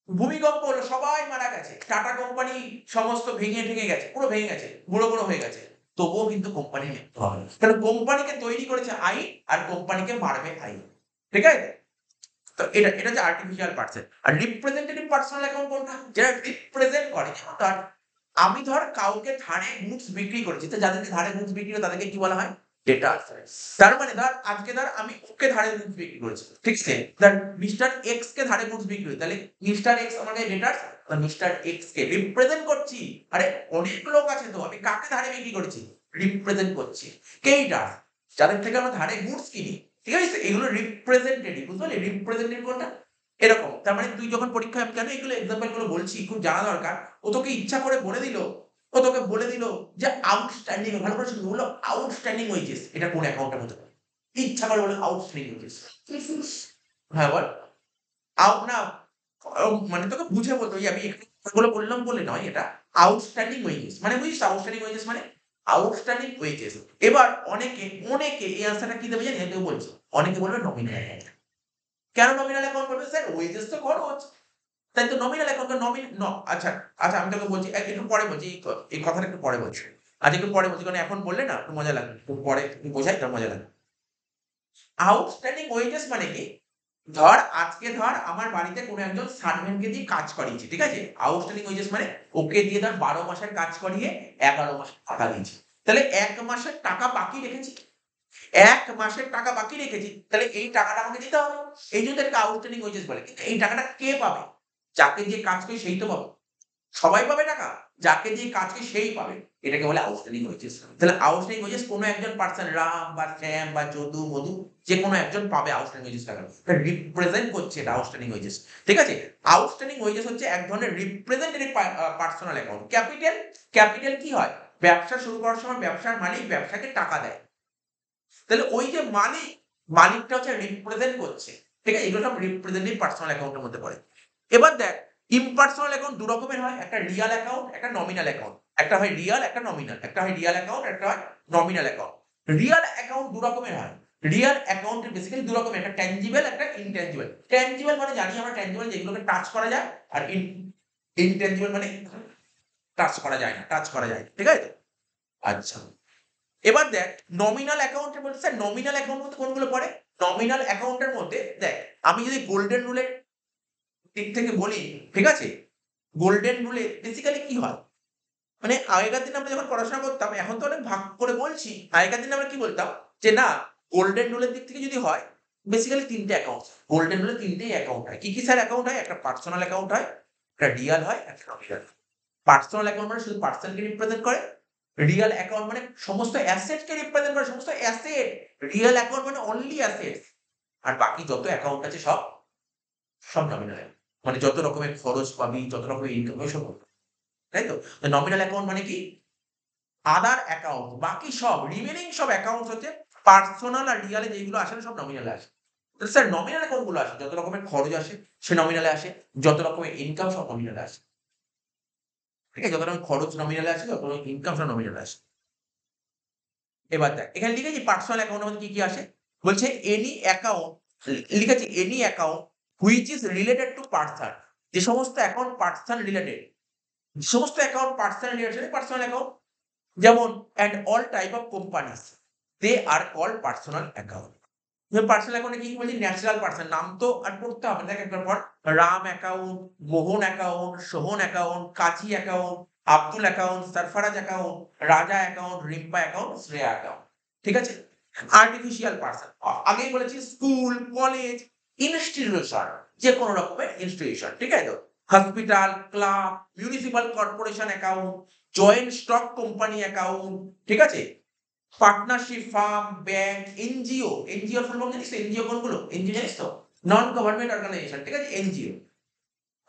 ভূমিকম্প হলো, সবাই মারা গেছে, টাটা কোম্পানি সমস্ত ভেঙে ঠেঙে গেছে, পুরো ভেঙে গেছে, গুঁড়ো গুঁড়ো হয়ে গেছে, তবুও কিন্তু কোম্পানির মৃত্যু হবে না। কারণ কোম্পানিকে তৈরি করেছে আইন, আর কোম্পানিকে মারবে আইন, ঠিক আছে? তো এটা হচ্ছে আর্টিফিশিয়াল পার্সন। আর রিপ্রেজেন্টেটিভ পার্সোনাল অ্যাকাউন্ট কোনটা? যেটা রিপ্রেজেন্ট করে, যেমন ধর আমি ধর কাউকে ধারে গুডস বিক্রি করেছি, তো যাদেরকে ধারে গুডস বিক্রি করে তাদেরকে কি বলা হয়? ডেটার্স। তার মানে ধর আজকে ধর আমি ওকে ধারে গুডস বিক্রি করেছি, ঠিক আছে? ধর মিস্টার এক্স কে ধারে গুডস বিক্রি করি, তাহলে মিস্টার এক্স আমার কাছে ডেটার্স, আর মিস্টার এক্স কে রিপ্রেজেন্ট করছি। আরে অনেক লোক আছে, তো আমি কাকে ধারে বিক্রি করেছি? রিপ্রেজেন্ট করছি। কেইটা? যাদের থেকে আমরা ধারে গুডস কিনি, ঠিক আছে? এগুলো রিপ্রেজেন্টেটিভ, বুঝতে পারলি? রিপ্রেজেন্টেটিভ কোনটা? এরকম। তার মানে তুই যখন পরীক্ষায়, আমি কেন এগুলো এক্সাম্পল গুলো বলছি, খুব জানা দরকার। ও তোকে ইচ্ছা করে বলে দিল, ও তোকে বলে দিল যে আউটস্ট্যান্ডিং, ভালো করে শুনবি, বললো আউটস্ট্যান্ডিং ওয়েজেস, এটা কোন অ্যাকাউন্টের মধ্যে পড়ে? ইচ্ছা করে বলে আউটস্ট্যান্ডিং ওয়েজেস। হ্যাঁ বল। না মানে তোকে বুঝে বলতো, আমি এগুলো বললাম বলে নয় এটা, আউটস্ট্যান্ডিং ওয়েজেস মানে বুঝিস আউটস্ট্যান্ডিং ওয়েজেস মানে আউটস্ট্যান্ডিং ওয়েজেস। এবার অনেকে এই আনসারটা কি দেবে জানি কেউ বলছে অনেকে বলবে নমিনাল অ্যাকাউন্ট। কেন নমিনাল অ্যাকাউন্ট বলবে স্যার ওয়েজেস তো খরচ, তাই তো নমিনাল অ্যাকাউন্ট আচ্ছা আচ্ছা আমি তোকে বলছি একটু পরে বলছি এই কথাটা একটু পরে বলছি। আচ্ছা একটু পরে বলছি কারণ এখন বললে না একটু মজা লাগবে, একটু পরে বোঝাই তার মজা লাগবে। আউটস্ট্যান্ডিং ওয়েজেস মানে কি? আজকে আমার বাড়িতে কোনো একজন সার্ভেন্টকে দিয়ে কাজ করিয়েছি, ঠিক আছে? আউটস্ট্যান্ডিং ওয়েজেস মানে ওকে দিয়ে ১২ মাসের কাজ করিয়ে ১১ মাসের টাকা দিয়েছি। তাহলে ১ মাসের টাকা বাকি রেখেছি। ১ মাসের টাকা বাকি রেখেছি। তাহলে এই টাকাটা আমাকে দিতে হবে। এইজন্য এটাকে আউটস্ট্যান্ডিং ওয়েজেস বলে। কিন্তু এই টাকাটা কে পাবে? যাকে দিয়ে কাজ করি সেই তো পাবে। সবাই পাবে টাকা? যাকে দিয়ে কাজ করি সেই পাবে। এটাকে বলে আউটস্ট্যান্ডিং ওয়েজেস। তাহলে আউটস্ট্যান্ডিং ওয়েজেস কোনো একজন পারসন রাম বা শ্যাম বা যদু, মধু যেকোনো একজন পাবে আউটস্ট্যান্ডিং ওয়েজেস টাকা। এটা রিপ্রেজেন্ট করছে এটা আউটস্ট্যান্ডিং ওয়েজেস। ঠিক আছে? আউটস্ট্যান্ডিং ওয়েজেস হচ্ছে এক ধরনের রিপ্রেজেন্টেটিভ পার্সোনাল অ্যাকাউন্ট। ক্যাপিটাল কি হয়? ব্যবসা শুরু করার সময় ব্যবসার মালিক ব্যবসাকে টাকা দেয়। তাহলে ওই যে মালিকটা হচ্ছে রিপ্রেজেন্ট করছে। ঠিক আছে? এগুলো সব রিপ্রেজেন্টেটিভ পার্সোনাল অ্যাকাউন্টের মধ্যে পড়ে। এবার দেখ ইম্পার্সোনাল অ্যাকাউন্ট ২ রকমের হয়। একটা রিয়াল অ্যাকাউন্ট, একটা নমিনাল অ্যাকাউন্ট। একটা হয় রিয়াল, একটা নমিনাল। একটা হয় রিয়াল অ্যাকাউন্ট, একটা হয় নমিনাল অ্যাকাউন্ট। রিয়াল অ্যাকাউন্ট ২ রকমের হয়। রিয়াল অ্যাকাউন্ট বেসিক্যালি ২ রকমের, একটা ট্যানজিবল, একটা ইনট্যানজিবল। ট্যানজিবল মানে জানি আমরা ট্যানজিবল যেগুলোকে টাচ করা যায় আর ইনট্যানজিবল মানে টাচ করা যায় না, টাচ করা যায়। ঠিক আছে তো? আচ্ছা। এবার দেখ নমিনাল অ্যাকাউন্টের মধ্যে স্যার নমিনাল অ্যাকাউন্ট বলতে কোনগুলো পড়ে? নমিনাল অ্যাকাউন্টের মধ্যে দেখ আমি যদি গোল্ডেন রুলের দিক থেকে বলি, ঠিক আছে? গোল্ডেন রুলে বেসিক্যালি কি হয়? মানে আগেকার দিনে আমরা যখন পড়াশোনা করতাম, এখন তো অনেক ভাগ করে বলছি। আগেকার দিনে আমরা কি বলতাম? যে না গোল্ডেন রুলের দিক থেকে যদি হয়, বেসিক্যালি ৩ টে অ্যাকাউন্ট। গোল্ডেন রুলে ৩ টেই অ্যাকাউন্ট হয়। কি স্যার অ্যাকাউন্ট হয়? একটা পার্সোনাল অ্যাকাউন্ট হয়, একটা রিয়াল হয়, একটা নমিনাল। পার্সোনাল অ্যাকাউন্ট মানে শুধু পার্সনকে রিপ্রেজেন্ট করে। রিয়াল অ্যাকাউন্ট মানে সমস্ত অ্যাসেট কে রিপ্রেজেন্ট করে, সমস্ত অ্যাসেট। রিয়াল অ্যাকাউন্ট মানে অনলি অ্যাসেটস। আর বাকি যত অ্যাকাউন্ট আছে সব নমিনাল। মানে যত রকমের খরচ পাবি, যত রকমের ইনকাম পাবি সব নমিনাল। তাই তো? নমিনাল অ্যাকাউন্ট মানে কি? আদার অ্যাকাউন্ট বাকি সব রিমেইনিং সব অ্যাকাউন্টস হচ্ছে পার্সোনাল আর রিয়াল এ যেগুলো আসে না সব নমিনালে আসে। তো স্যার নমিনাল অ্যাকাউন্ট গুলো আসে, যত রকমের খরচ আসে সে নমিনালে আসে, যত রকমের ইনকাম সব নমিনালে আসে। ঠিক আছে? যত রকমের খরচ নমিনালে আসে, যত রকমের ইনকাম সব নমিনালে আসে। এবার দেখ এখানে লিখেছি পার্সোনাল অ্যাকাউন্ট এর মধ্যে কি আসে? বলছে এনি অ্যাকাউন্ট লিখেছি any account which is related to person. যে সমস্ত অ্যাকাউন্ট পারসন রিলেটেড, যে সমস্ত account person related personal account. যেমন and all type of companies they are called personal account. Personal অ্যাকাউন্টে কি বলছি? ন্যাচারাল পারসন নাম তো আর পড়তে হবে না। দেখ একটার পর Ram account, Mohan account, Sohan account, Kazi account, Abdul account, Sarfaraz account, Raja account, Rimpa account, Shreya account. ঠিক আছে? আর্টিফিশিয়াল পারসন আগেই বলেছি স্কুল, কলেজ, ইনস্টিটিউশন যেকোনো রকমের ইনস্টিটিউশন। ঠিক আছে তো? Hospital, club, municipal corporation account, joint stock company account. ঠিক আছে? Partnership firm, bank, NGO. এনজিওর ফুল ফর্ম জানিস তো? এনজিও কোনগুলো? এনজিও জানিস তো? Non government organisation. ঠিক আছে? এনজিও।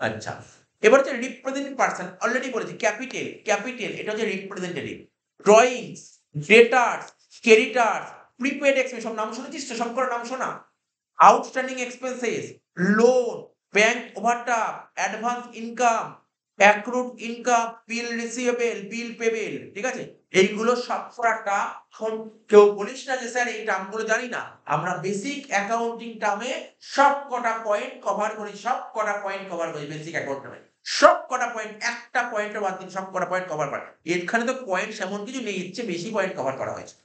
আচ্ছা। এবার হচ্ছে রিপ্রেজেন্টেটিভ পারসন অলরেডি বলেছি ক্যাপিটাল এটা হচ্ছে representative. Drawings, debtors, creditors, prepaid expense সব নাম শুনেছিস তো? সবকটা নাম শোনা। Outstanding expenses, loan, bank overdraft, advance income, accrued income, bill receivable, bill payable. ঠিক আছে? এইগুলো সবকটা এখন কেউ বলিস না যে স্যার এই টার্মগুলো জানি না। আমরা বেসিক অ্যাকাউন্টিং টার্মে সবকটা পয়েন্ট কভার করি, সবকটা পয়েন্ট কভার করি বেসিক অ্যাকাউন্ট টার্মে। সবকটা পয়েন্ট একটা পয়েন্টও বাদ দিন সবকটা পয়েন্ট কভার করা। এখানে তো পয়েন্ট এমন কিছু নেই, এর চেয়ে বেশি পয়েন্ট কভার করা হয়েছে।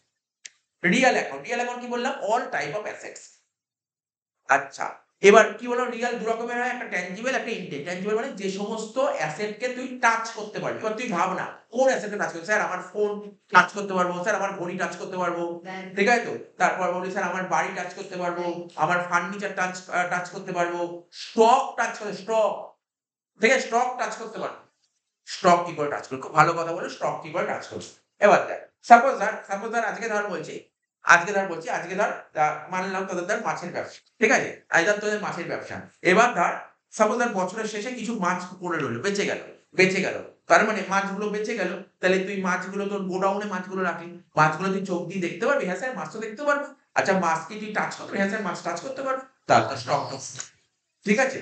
রিয়াল অ্যাকাউন্ট কি বললাম? All type of assets. আচ্ছা। এবার কি বললাম রিয়াল ২ রকমের হয়, একটা ট্যানজিবল একটা ইনট্যানজিবল মানে যে সমস্ত অ্যাসেট কে তুই টাচ করতে পারবি। এবার তুই ভাব না কোন অ্যাসেট কে টাচ করবি? স্যার আমার ফোন টাচ করতে পারবো, স্যার আমার ঘড়ি টাচ করতে পারবো। ঠিক আছে তো? তারপর বলি স্যার আমার বাড়ি টাচ করতে পারবো, আমার ফার্নিচার টাচ করতে পারবো, স্টক টাচ করে স্টক। ঠিক আছে? স্টক টাচ করতে পারবো। স্টক কি করে টাচ করবো? খুব ভালো কথা বলে স্টক কি করে টাচ করবো। এবার দেখ সাপোজ ধর আজকে ধর মানলাম তোদের ধর মাছের ব্যবসা। ঠিক আছে? আজ ধর তোদের মাছের ব্যবসা। এবার ধর সাপোজ ধর বছরের শেষে কিছু মাছ পড়ে রইলো, বেঁচে গেল। তার মানে মাছগুলো বেঁচে গেল। তাহলে তুই মাছগুলো তোর গোডাউনে মাছগুলো রাখলি। মাছগুলো তুই চোখ দিয়ে দেখতে পারবি? হ্যাঁ স্যার মাছ তো দেখতে পারবো। আচ্ছা মাছ কি তুই টাচ করবি? হ্যাঁ স্যার মাছ টাচ করতে পারবো। তাহলে তো স্টক। ঠিক আছে?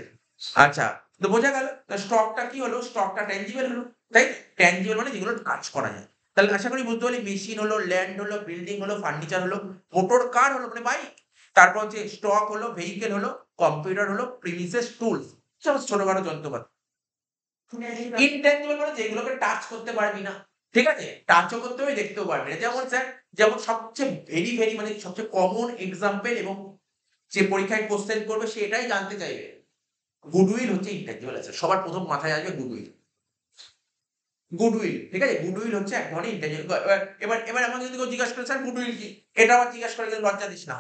আচ্ছা তো বোঝা গেল। তো স্টকটা কি হলো? স্টকটা ট্যানজিবল হলো। তাই ট্যানজিবল মানে যেগুলো কাজ করা যায়। তাহলে আশা করি বুঝতে পারলি মেশিন হলো, ল্যান্ড হলো, বিল্ডিং হলো, ফার্নিচার হলো, মোটর কার হলো মানে বাইক। তারপর হচ্ছে স্টক হলো, ভেহিকল হলো, কম্পিউটার হলো, প্রিমিসেস টুলস সমস্ত ছোটখাটো যন্ত্রপাতি। ইনট্যানজিবল মানে যেগুলোকে টাচ করতে পারবি না। ঠিক আছে? টাচও করতে পারবি, দেখতেও পারবি না। যেমন স্যার যেমন সবচেয়ে ভেরি মানে সবচেয়ে কমন এক্সাম্পল এবং যে পরীক্ষায় কোয়েশ্চেন করবে সে এটাই জানতে চাইবে। গুডউইল হচ্ছে ইনট্যানজিবল অ্যাসেট। সবার ১ম মাথায় আসবে গুডউইল। গুডউইল, ঠিক আছে? গুডউইল হচ্ছে এক ধরনের ইন্টেলিজেন্ট এবার আমাকে যদি কেউ জিজ্ঞাসা করে, "স্যার গুডউইল কি?" এটা আবার জিজ্ঞাসা করে কিন্তু লজ্জা দিস না।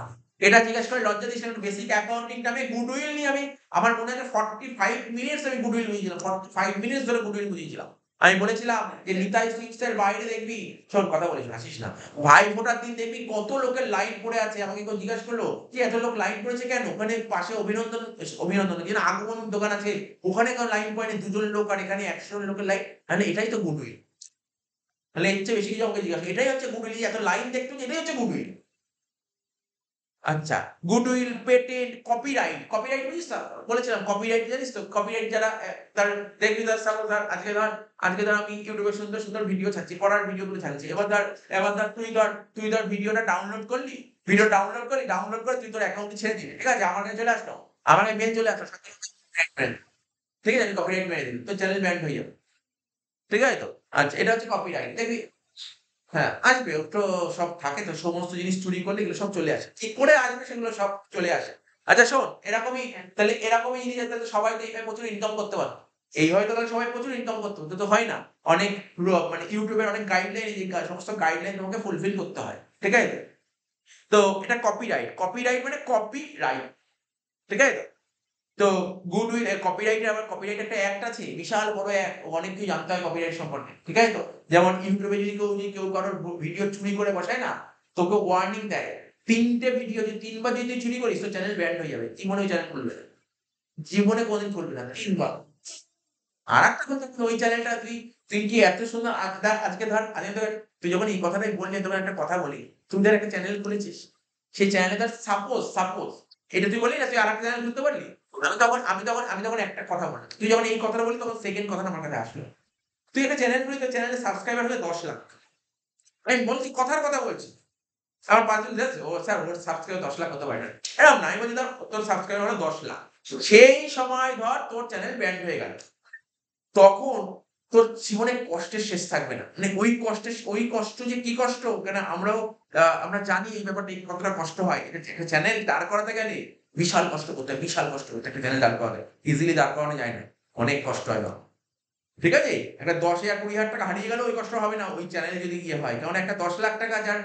এটা জিজ্ঞাসা করে লজ্জা দিস না। একটু বেসিক অ্যাকাউন্টিং টামে গুডউইল নিয়ে আমি আমার মনে আছে 45 মিনিটস আমি গুডউইল বুঝিয়েছিলাম। 45 মিনিটস ধরে গুডউইল বুঝিয়েছিলাম। আমি বলেছিলাম যে, "নিতাই সুইটস এর বাইরে দেখবি" শোন কথা বলিস, হাসিস না। ভাইফোঁটার দিন দেখবি কত লোকের লাইন পড়ে আছে। আমাকে কেউ জিজ্ঞাসা করলো যে, "এত লোক লাইন পড়েছে কেন?" ওখানে পাশে অভিনন্দন যেখানে আগমন দোকান আছে ওখানে কেউ লাইন পড়েনি ২ জন লোক আর এখানে ১০০ জন লোকের লাইন। তাহলে এটাই তো গুডউইল। তাহলে এর চেয়ে বেশি কিছু আমাকে জিজ্ঞাসা এটাই হচ্ছে গুডউইল। এত লাইন দেখতে হচ্ছে এটাই হচ্ছে গুডউইল। আচ্ছা, গুডউইল, পেটেন্ট, কপিরাইট। কপিরাইট বুঝিস তো? বলেছিলাম কপিরাইট জানিস তো? কপিরাইট যারা তার দেখবি ধর সাপোজ ধর আজকে ধর আমি YouTube এ সুন্দর, সুন্দর ভিডিও ছাড়ছি, পড়ার ভিডিওগুলো ছাড়ছি। এবার ধর তুই ধর ভিডিওটা ডাউনলোড করলি। ভিডিও ডাউনলোড করে তুই তোর অ্যাকাউন্টে ছেড়ে দিবি। ঠিক আছে? আমার কাছে চলে আসলো। আমার কাছে মেইল চলে আসলো। ঠিক আছে? আমি কপিরাইট মেরে দিলাম। তোর চ্যানেল ব্যান্ড হয়ে যাবে। ঠিক আছে তো? আচ্ছা, এটা হচ্ছে কপিরাইট। দেখবি হ্যাঁ, আসবে। ও তো সব থাকে তো সমস্ত জিনিস চুরি করলে এগুলো সব চলে আসে। কি করে আসবে সেগুলো সব চলে আসে। আচ্ছা শোন, তাহলে এরকমই জিনিস তাহলে সবাই তো এইভাবে প্রচুর ইনকাম করতে পারত। এইভাবে তো তাহলে সবাই প্রচুর ইনকাম করতে পারত। তো হয় না। অনেক মানে YouTube এর অনেক গাইডলাইন এই যে সমস্ত গাইডলাইন তোমাকে ফুলফিল করতে হয়। ঠিক আছে তো? তো এটা কপিরাইট। কপিরাইট মানে কপি রাইট। ঠিক আছে তো? তো গুডউইল কপিরাইটের আবার কপিরাইট একটা অ্যাক্ট আছে। বিশাল বড় অ্যাক্ট। অনেক কিছু জানতে হয় কপিরাইট সম্পর্কে। ঠিক আছে তো? যেমন YouTube এ যদি কেউ কারোর ভিডিও চুরি করে বসায় না, তোকে ওয়ার্নিং দেয়। ৩ টে ভিডিও যদি ৩ বার যদি তুই চুরি করিস তোর চ্যানেল ব্যান্ড হয়ে যাবে। জীবনে ওই চ্যানেল খুলবে না। জীবনে কোনদিন খুলবে না। ৩ বার। আরেকটা কথা ওই চ্যানেলটা তুই কি এত সুন্দর আজকে ধর তুই যখন এই কথাটাই বললি তোকে একটা কথা বলি। তুই ধর একটা চ্যানেল খুলেছিস। সেই চ্যানেলে ধর সাপোজ এটা তুই বললি না তুই আরেকটা চ্যানেল খুলতে পারলি? আমি তখন একটা কথা বললাম। তুই যখন এই কথাটা বললি তখন সেকেন্ড কথাটা আমার কাছে আসলো। তুই একটা চ্যানেল খুলি তোর চ্যানেলে সাবস্ক্রাইবার হলো ১০,০০,০০০। আমি বলছি কথার কথা বলছি। আমার ৫ জন জাস্ট ও স্যার ওর সাবস্ক্রাইবার ১০,০০,০০০ হতে পারে না। এরকম না আমি বলছি ধর তোর সাবস্ক্রাইবার হলো ১০,০০,০০০। সেই সময় ধর তোর চ্যানেল ব্যান্ড হয়ে গেল। তখন তোর জীবনে কষ্টের শেষ থাকবে না। মানে ওই কষ্ট যে কি কষ্ট কেন আমরা জানি এই ব্যাপারটা কতটা কষ্ট হয়। একটা চ্যানেল দাঁড় করাতে গেলে বিশাল কষ্ট করতে হয়, বিশাল কষ্ট করতে হয় একটা চ্যানেল দাঁড় করাতে। ইজিলি দাঁড় করানো যায় না। অনেক কষ্ট হয় তখন। ঠিক আছে? একটা ১০,০০০ ২০,০০০ টাকা হারিয়ে গেলেও ওই কষ্ট হবে না ওই চ্যানেলে যদি ইয়ে হয়। কারণ একটা ১০,০০,০০০ টাকা যার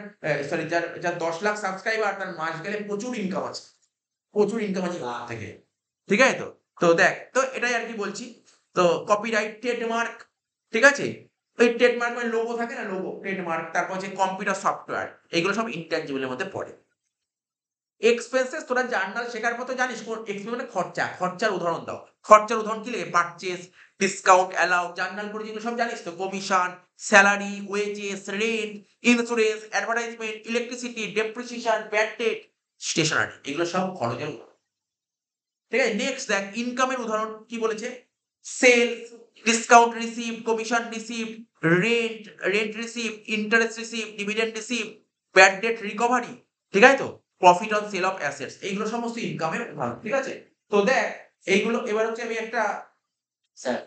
১০,০০,০০০ সাবস্ক্রাইবার তার মাস গেলে প্রচুর ইনকাম আছে। প্রচুর ইনকাম আছে ওখান থেকে। ঠিক আছে তো? তো দেখ তো এটাই আরকি বলছি। তো কপিরাইট, ট্রেডমার্ক ঠিক আছে? ওই ট্রেডমার্ক মানে লোগো থাকে না লোগো, ট্রেডমার্ক তারপর হচ্ছে কম্পিউটার সফটওয়্যার এগুলো সব ইনট্যানজিবল এর মধ্যে পড়ে। এক্সপেন্সেস তোরা জার্নাল শেখার পর তো জানিস এক্সপেন্স মানে খরচা। খরচার উদাহরণ দাও। খরচার উদাহরণ কি লাগে? পারচেজ, ডিসকাউন্ট, অ্যালাউ, জার্নাল পড়ে যেগুলো সব জানিস তো? Commission, salary, wages, rent, insurance, advertisement, electricity, depreciation, bad debt, stationery এগুলো সব খরচের উদাহরণ। ঠিক আছে? নেক্সট দেখ ইনকামের উদাহরণ কি বলেছে? Sales, discount received, commission received, rent, rent received, interest received, dividend received, bad debt recovery. ঠিক আছে তো? Profit on sale of assets এইগুলো সমস্ত ইনকামের উদাহরণ। ঠিক আছে? তো দেখ এইগুলো এবার হচ্ছে আমি একটা স্যার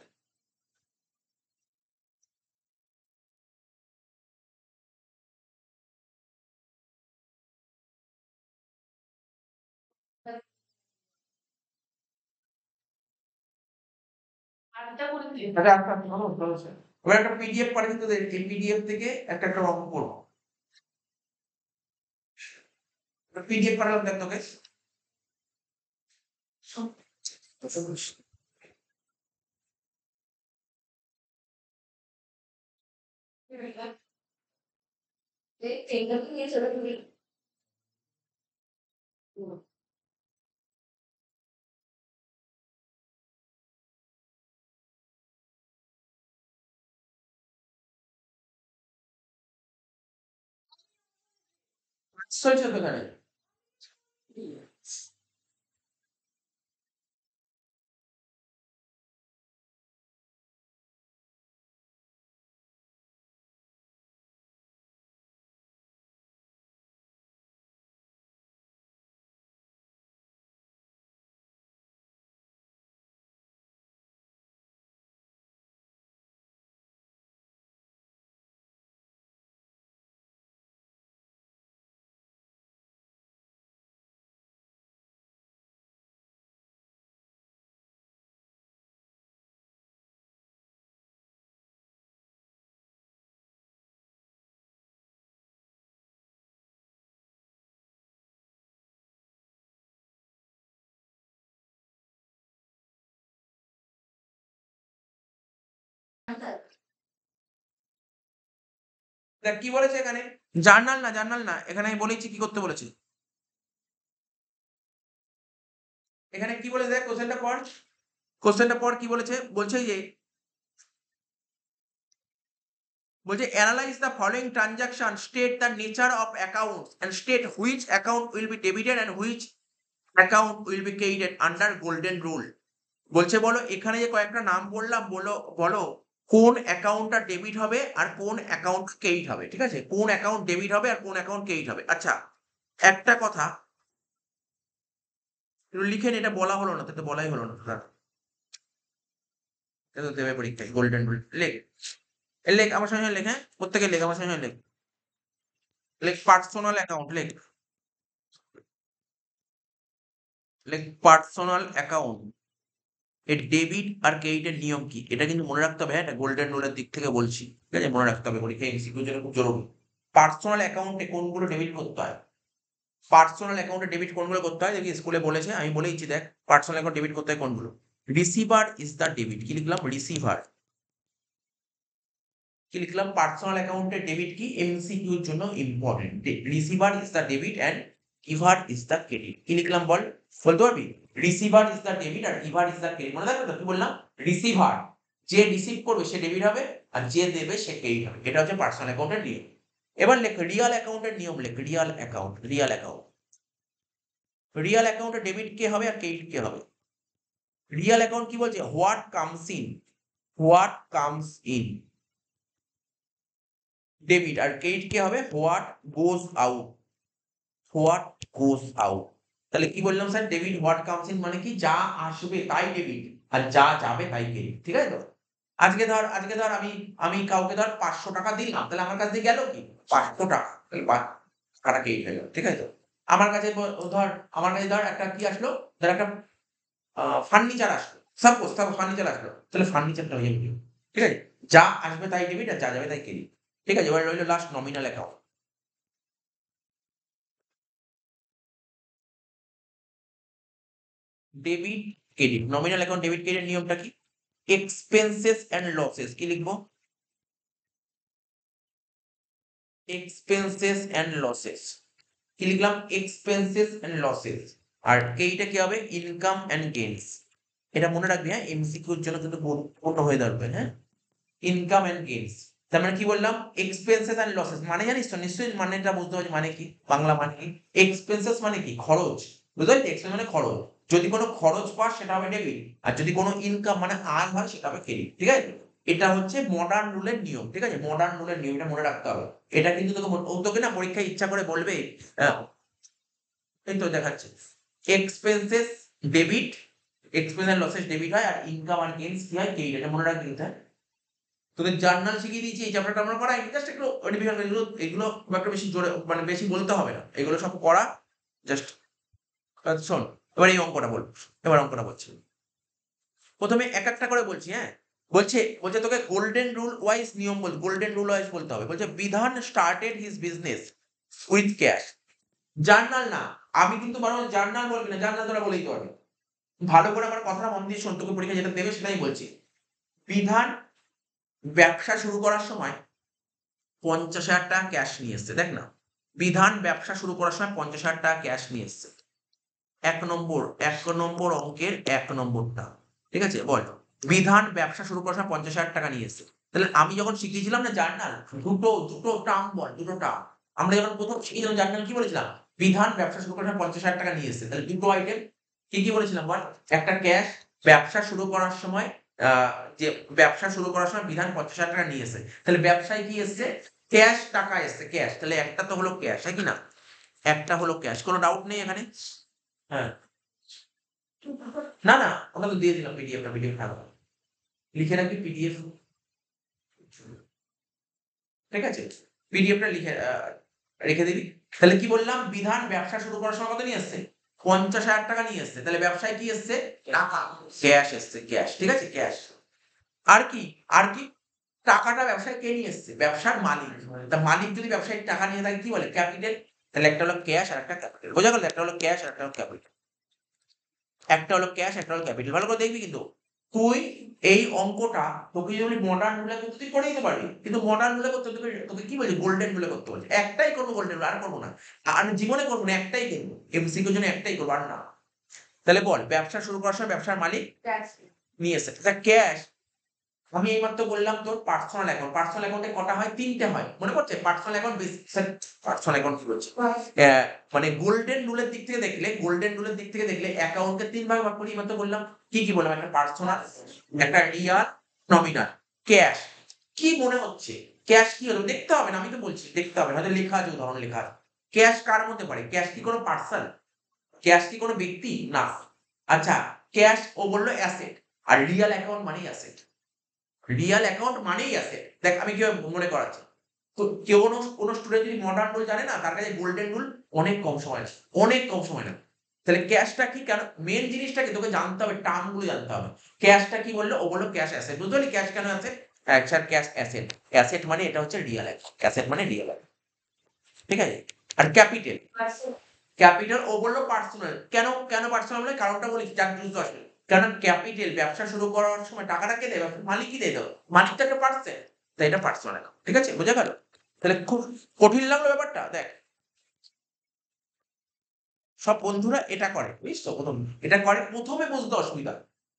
আরেকটা করে দিন। আচ্ছা, শোনো। এবার একটা পিডিএফ পাঠিয়ে তোদের এই পিডিএফ থেকে একটা অঙ্ক করব। পিডিএফ পাঠালাম দেখ তোকে। এইটাকে নিয়ে চলে তুমি নিশ্চয়ই চলবে এখানে। দেখ কি বলেছে এখানে, জার্নাল না, এখানে আমি বলেছি কি করতে বলেছি। এখানে কি বলেছে দেখ কোশ্চেনটা পড় কি বলেছে, বলছে analyze the following transaction, state the nature of accounts and state which account will be debited and which account will be credited under golden rule। বলছে বলো এখানে যে কয়েকটা নাম বললাম, বলো কোন অ্যাকাউন্টটা ডেবিট হবে আর কোন অ্যাকাউন্ট ক্রেডিট হবে, ঠিক আছে, কোন অ্যাকাউন্ট ডেবিট হবে আর কোন অ্যাকাউন্ট ক্রেডিট হবে। আচ্ছা একটা কথা একটু লিখে নে, এটা বলা হলো না, তো বলাই হলো না, এটা তো দেবে পরীক্ষায় গোল্ডেন রুল। লেখ লেখ আমার সঙ্গে লেখ, হ্যাঁ প্রত্যেকে লেখ আমার সঙ্গে লেখ, পার্সোনাল অ্যাকাউন্ট, লেখ পার্সোনাল অ্যাকাউন্ট এর ডেবিট আর ক্রেডিটের নিয়ম কি, এটা কিন্তু মনে রাখতে হবে, হ্যাঁ এটা গোল্ডেন রুলের দিক থেকে বলছি, ঠিক আছে, মনে রাখতে হবে, পরীক্ষা এমসিকিউর জন্য খুব জরুরি। পার্সোনাল অ্যাকাউন্টে কোনগুলো ডেবিট করতে হয়, পার্সোনাল অ্যাকাউন্টে ডেবিট কোনগুলো করতে হয় দেখি স্কুলে বলেছে, আমি বলে দিচ্ছি দেখ পার্সোনাল অ্যাকাউন্ট ডেবিট করতে হয় কোনগুলো। রিসিভার ইজ দ্য ডেবিট, কি লিখলাম, রিসিভার, কি লিখলাম, পার্সোনাল অ্যাকাউন্টের ডেবিট কি এমসিকিউর জন্য important, receiver is the debit and giver is the credit, কি লিখলাম বল, বলতে পারবি, রিসিভার ইজ দ্য ডেবিট আর গিভার ইজ দ্য ক্রেডিট, মনে থাকবে তো কি বললাম, রিসিভার যে রিসিভ করবে সে ডেবিট হবে আর যে দেবে সে ক্রেডিট হবে, এটা হচ্ছে পার্সোনাল অ্যাকাউন্টের নিয়ম। এবার লেখ রিয়াল অ্যাকাউন্টের নিয়ম, লেখ রিয়াল অ্যাকাউন্ট, রিয়াল অ্যাকাউন্টে ডেবিট কে হবে আর ক্রেডিট কে হবে। রিয়াল অ্যাকাউন্ট কি বলছে, হোয়াট কামস ইন ডেবিট, আর ক্রেডিট কি হবে, হোয়াট গোজ আউট। তাহলে কি বললাম sir, debit what comes in মানে কি, যা আসবে তাই ডেবিট আর যা যাবে তাই ক্রেডিট, ঠিক আছে তো। আজকে ধর আমি কাউকে ধর 500 টাকা দিলাম, তাহলে আমার কাছ দিয়ে গেল কি 500 টাকা, তাহলে টাকাটা ক্রেডিট হয়ে গেল, ঠিক আছে তো। আমার কাছে ধর একটা কি আসলো, ধর একটা ফার্নিচার আসলো, সাপোজ ফার্নিচার আসলো, তাহলে ফার্নিচারটা হয়ে যাবে, ঠিক আছে, যা আসবে তাই ডেবিট আর যা যাবে তাই ক্রেডিট, ঠিক আছে। এবার রইল last nominal account, debit credit, nominal account debit credit নিয়মটা কি, এক্সপেন্সেস এন্ড লসেস, কি লিখবো, এক্সপেন্সেস এন্ড লসেস, কি লিখলাম, এক্সপেন্সেস এন্ড লসেস, আর এইটা কি হবে, ইনকাম এন্ড গেইনস। এটা মনে রাখবি, হ্যাঁ এমসিকিউর জন্য কিন্তু গুরুত্বপূর্ণ হয়ে দাঁড়াবে, হ্যাঁ ইনকাম এন্ড গেইনস। তার মানে কি বললাম, এক্সপেন্সেস এন্ড লসেস মানে জানিস তো নিশ্চয়ই, মানেটা বুঝতে পারছি, মানে কি বাংলা মানে কি, এক্সপেন্সেস মানে কি খরচ, বুঝতে পারছি, এক্সপেন্স মানে খরচ, যদি কোনো খরচ পাস সেটা হবে ডেবিট, আর যদি কোনো ইনকাম মানে আয় হয় সেটা হবে ক্রেডিট, ঠিক আছে। এটা হচ্ছে মডার্ন রুলের নিয়ম, ঠিক আছে, মডার্ন রুলের নিয়ম, এটা মনে রাখতে হবে। এটা কিন্তু তোকে না পরীক্ষায় ইচ্ছা করে বলবে, আহ, এই তো দেখাচ্ছে, expenses debit, expense and losses debit হয়, আর ইনকাম আর গেইনস কি হয় ক্রেডিট, এটা মনে রাখবি কিন্তু, হ্যাঁ। তোদের জার্নাল শিখিয়ে দিয়েছি, এই চ্যাপ্টারটা আমরা করাই, জাস্ট একটু রিভিশন, এগুলো খুব একটা বেশি জোরে মানে বেশি বলতে হবে না, এগুলো সব করা জাস্ট। শোন, এবার এই অঙ্কটা বল, এবার অঙ্কটা বলছি, প্রথমে এক একটা করে বলছি, হ্যাঁ। বলছে তোকে গোল্ডেন রুল ওয়াইজ নিয়ম গোল্ডেন রুল ওয়াইজ বলতে হবে। বলছে বিধান started his business with cash, journal না, আমি কিন্তু বরং জার্নাল বলবি না, জার্নাল তোরা বলেই পারবি, ভালো করে আমার কথাটা মন দিয়ে শোন, তোকে পরীক্ষা যেটা দেবে সেটাই বলছি। বিধান ব্যবসা শুরু করার সময় 50,000 টাকা ক্যাশ নিয়ে এসছে, দেখ না, বিধান ব্যবসা শুরু করার সময় 50,000 টাকা ক্যাশ নিয়ে এসছে, এক নম্বর অঙ্কের 1 নম্বরটা, ঠিক আছে, বল, বিধান ব্যবসা শুরু করার সময় 50,000 টাকা নিয়ে এসছে। তাহলে আমি যখন শিখিয়েছিলাম না জার্নাল, দুটো টার্ম বল, দুটো টার্ম, আমরা যখন প্রথম শিখিয়েছিলাম জার্নাল কি বলেছিলাম, বিধান ব্যবসা শুরু করার সময় 50,000 টাকা নিয়ে এসছে, তাহলে দুটো আইটেম কি কি বলেছিলাম বল, একটা ক্যাশ, ব্যবসা শুরু করার সময় যে ব্যবসা শুরু করার সময় বিধান 50,000 টাকা নিয়ে এসছে, তাহলে ব্যবসায় কি এসছে, ক্যাশ টাকা এসছে, ক্যাশ, তাহলে একটা তো হলো ক্যাশ, হ্যাঁ কি না, একটা হলো ক্যাশ, কোনো ডাউট নেই এখানে, হ্যাঁ। না ওটা তো দিয়ে দিলাম, পিডিএফ থাকবে, লিখে রাখবি পিডিএফ, ঠিক আছে, পিডিএফটা রেখে দিবি। তাহলে কি বললাম, বিধান ব্যবসা শুরু করার সময় কত নিয়ে এসছে, 50,000 টাকা নিয়ে এসছে, তাহলে ব্যবসায় কি এসছে, টাকা, ক্যাশ এসছে, ক্যাশ, ঠিক আছে, ক্যাশ। আর কি টাকাটা ব্যবসায় কে নিয়ে এসছে, ব্যবসার মালিক, তা মালিক যদি ব্যবসায়ী টাকা নিয়ে থাকে কি বলে, ক্যাপিটাল, তাহলে একটা হলো ক্যাশ আর একটা ক্যাপিটাল, বোঝা গেল, একটা হলো ক্যাশ আর একটা হলো ক্যাপিটাল, একটা হলো ক্যাশ একটা হলো ক্যাপিটাল, ভালো করে দেখবি কিন্তু, তুই এই অঙ্কটা তোকে যদি মডার্ন রুলে করতে তুই করে দিতে পারবি, কিন্তু মডার্ন রুলে করতে তোকে তোকে কি বলছি গোল্ডেন রুলে করতে বলছি। একটাই করবো গোল্ডেন রুল, আর করবো না। আর জীবনে করবো না, একটাই করবো, এমসিকিউর জন্য একটাই করবো, আর না। তাহলে বল, ব্যবসা শুরু করার সময় ব্যবসার মালিক নিয়ে এসে ক্যাশ। আমি এইমাত্র বললাম তোর পার্সোনাল অ্যাকাউন্ট, পার্সোনাল অ্যাকাউন্টে কটা হয়? 3টে হয়, মনে পড়ছে? পার্সোনাল অ্যাকাউন্ট পার্সোনাল অ্যাকাউন্ট কি বলছি, মানে গোল্ডেন রুলের দিক থেকে দেখলে, গোল্ডেন রুলের দিক থেকে দেখলে অ্যাকাউন্টকে 3 ভাগে ভাগ করি। এইমাত্র বললাম কি কি বললাম, একটা পার্সোনাল, একটা রিয়াল, নমিনাল। ক্যাশ কি মনে হচ্ছে? ক্যাশ কি হলো দেখতে হবে না, আমি তো বলছি দেখতে হবে, হয়তো লেখা আছে, উদাহরণ লেখা আছে। ক্যাশ কার মধ্যে পড়ে? ক্যাশ কি কোনো পার্সন? ক্যাশ কি কোনো ব্যক্তি? না। আচ্ছা, ক্যাশ ও বললো অ্যাসেট, আর রিয়াল অ্যাকাউন্ট মানেই অ্যাসেট। রিয়াল অ্যাকাউন্ট মানেই অ্যাসেট। দেখ আমি কিভাবে মনে করাচ্ছি। তো কেউ কোনো স্টুডেন্ট যদি মডার্ন রুল জানে না, তার কাছে গোল্ডেন রুল অনেক কম সময় আছে, অনেক কম সময় লাগে। তাহলে ক্যাশটা কি, কেন মেন জিনিসটা কি তোকে জানতে হবে, টার্ম গুলো জানতে হবে। ক্যাশটা কি বললো? ও বললো ক্যাশ অ্যাসেট। বুঝতে পারলি ক্যাশ কেন অ্যাসেট? আচ্ছা, ক্যাশ অ্যাসেট, অ্যাসেট মানে এটা হচ্ছে রিয়াল অ্যাকাউন্ট, অ্যাসেট মানে রিয়াল অ্যাকাউন্ট, ঠিক আছে? আর ক্যাপিটাল, ক্যাপিটাল ও বললো পার্সোনাল। কেন কেন পার্সোনাল বলে? কারণটা বলেছি, যার দ্রুত আসবে। কারণ ক্যাপিটাল, ব্যবসা শুরু করার সময় টাকাটা কে দেবে? মালিকই দিয়ে দেবে, মালিক তো একটা পার্সন, তাই এটা পার্সোনাল অ্যাকাউন্ট, ঠিক আছে? বোঝা গেল? তাহলে খুব কঠিন লাগলো ব্যাপারটা? দেখ, সব বন্ধুরা এটা করে, বুঝিস তো? প্রথম এটা করে, প্রথমে বুঝতে অসুবিধা,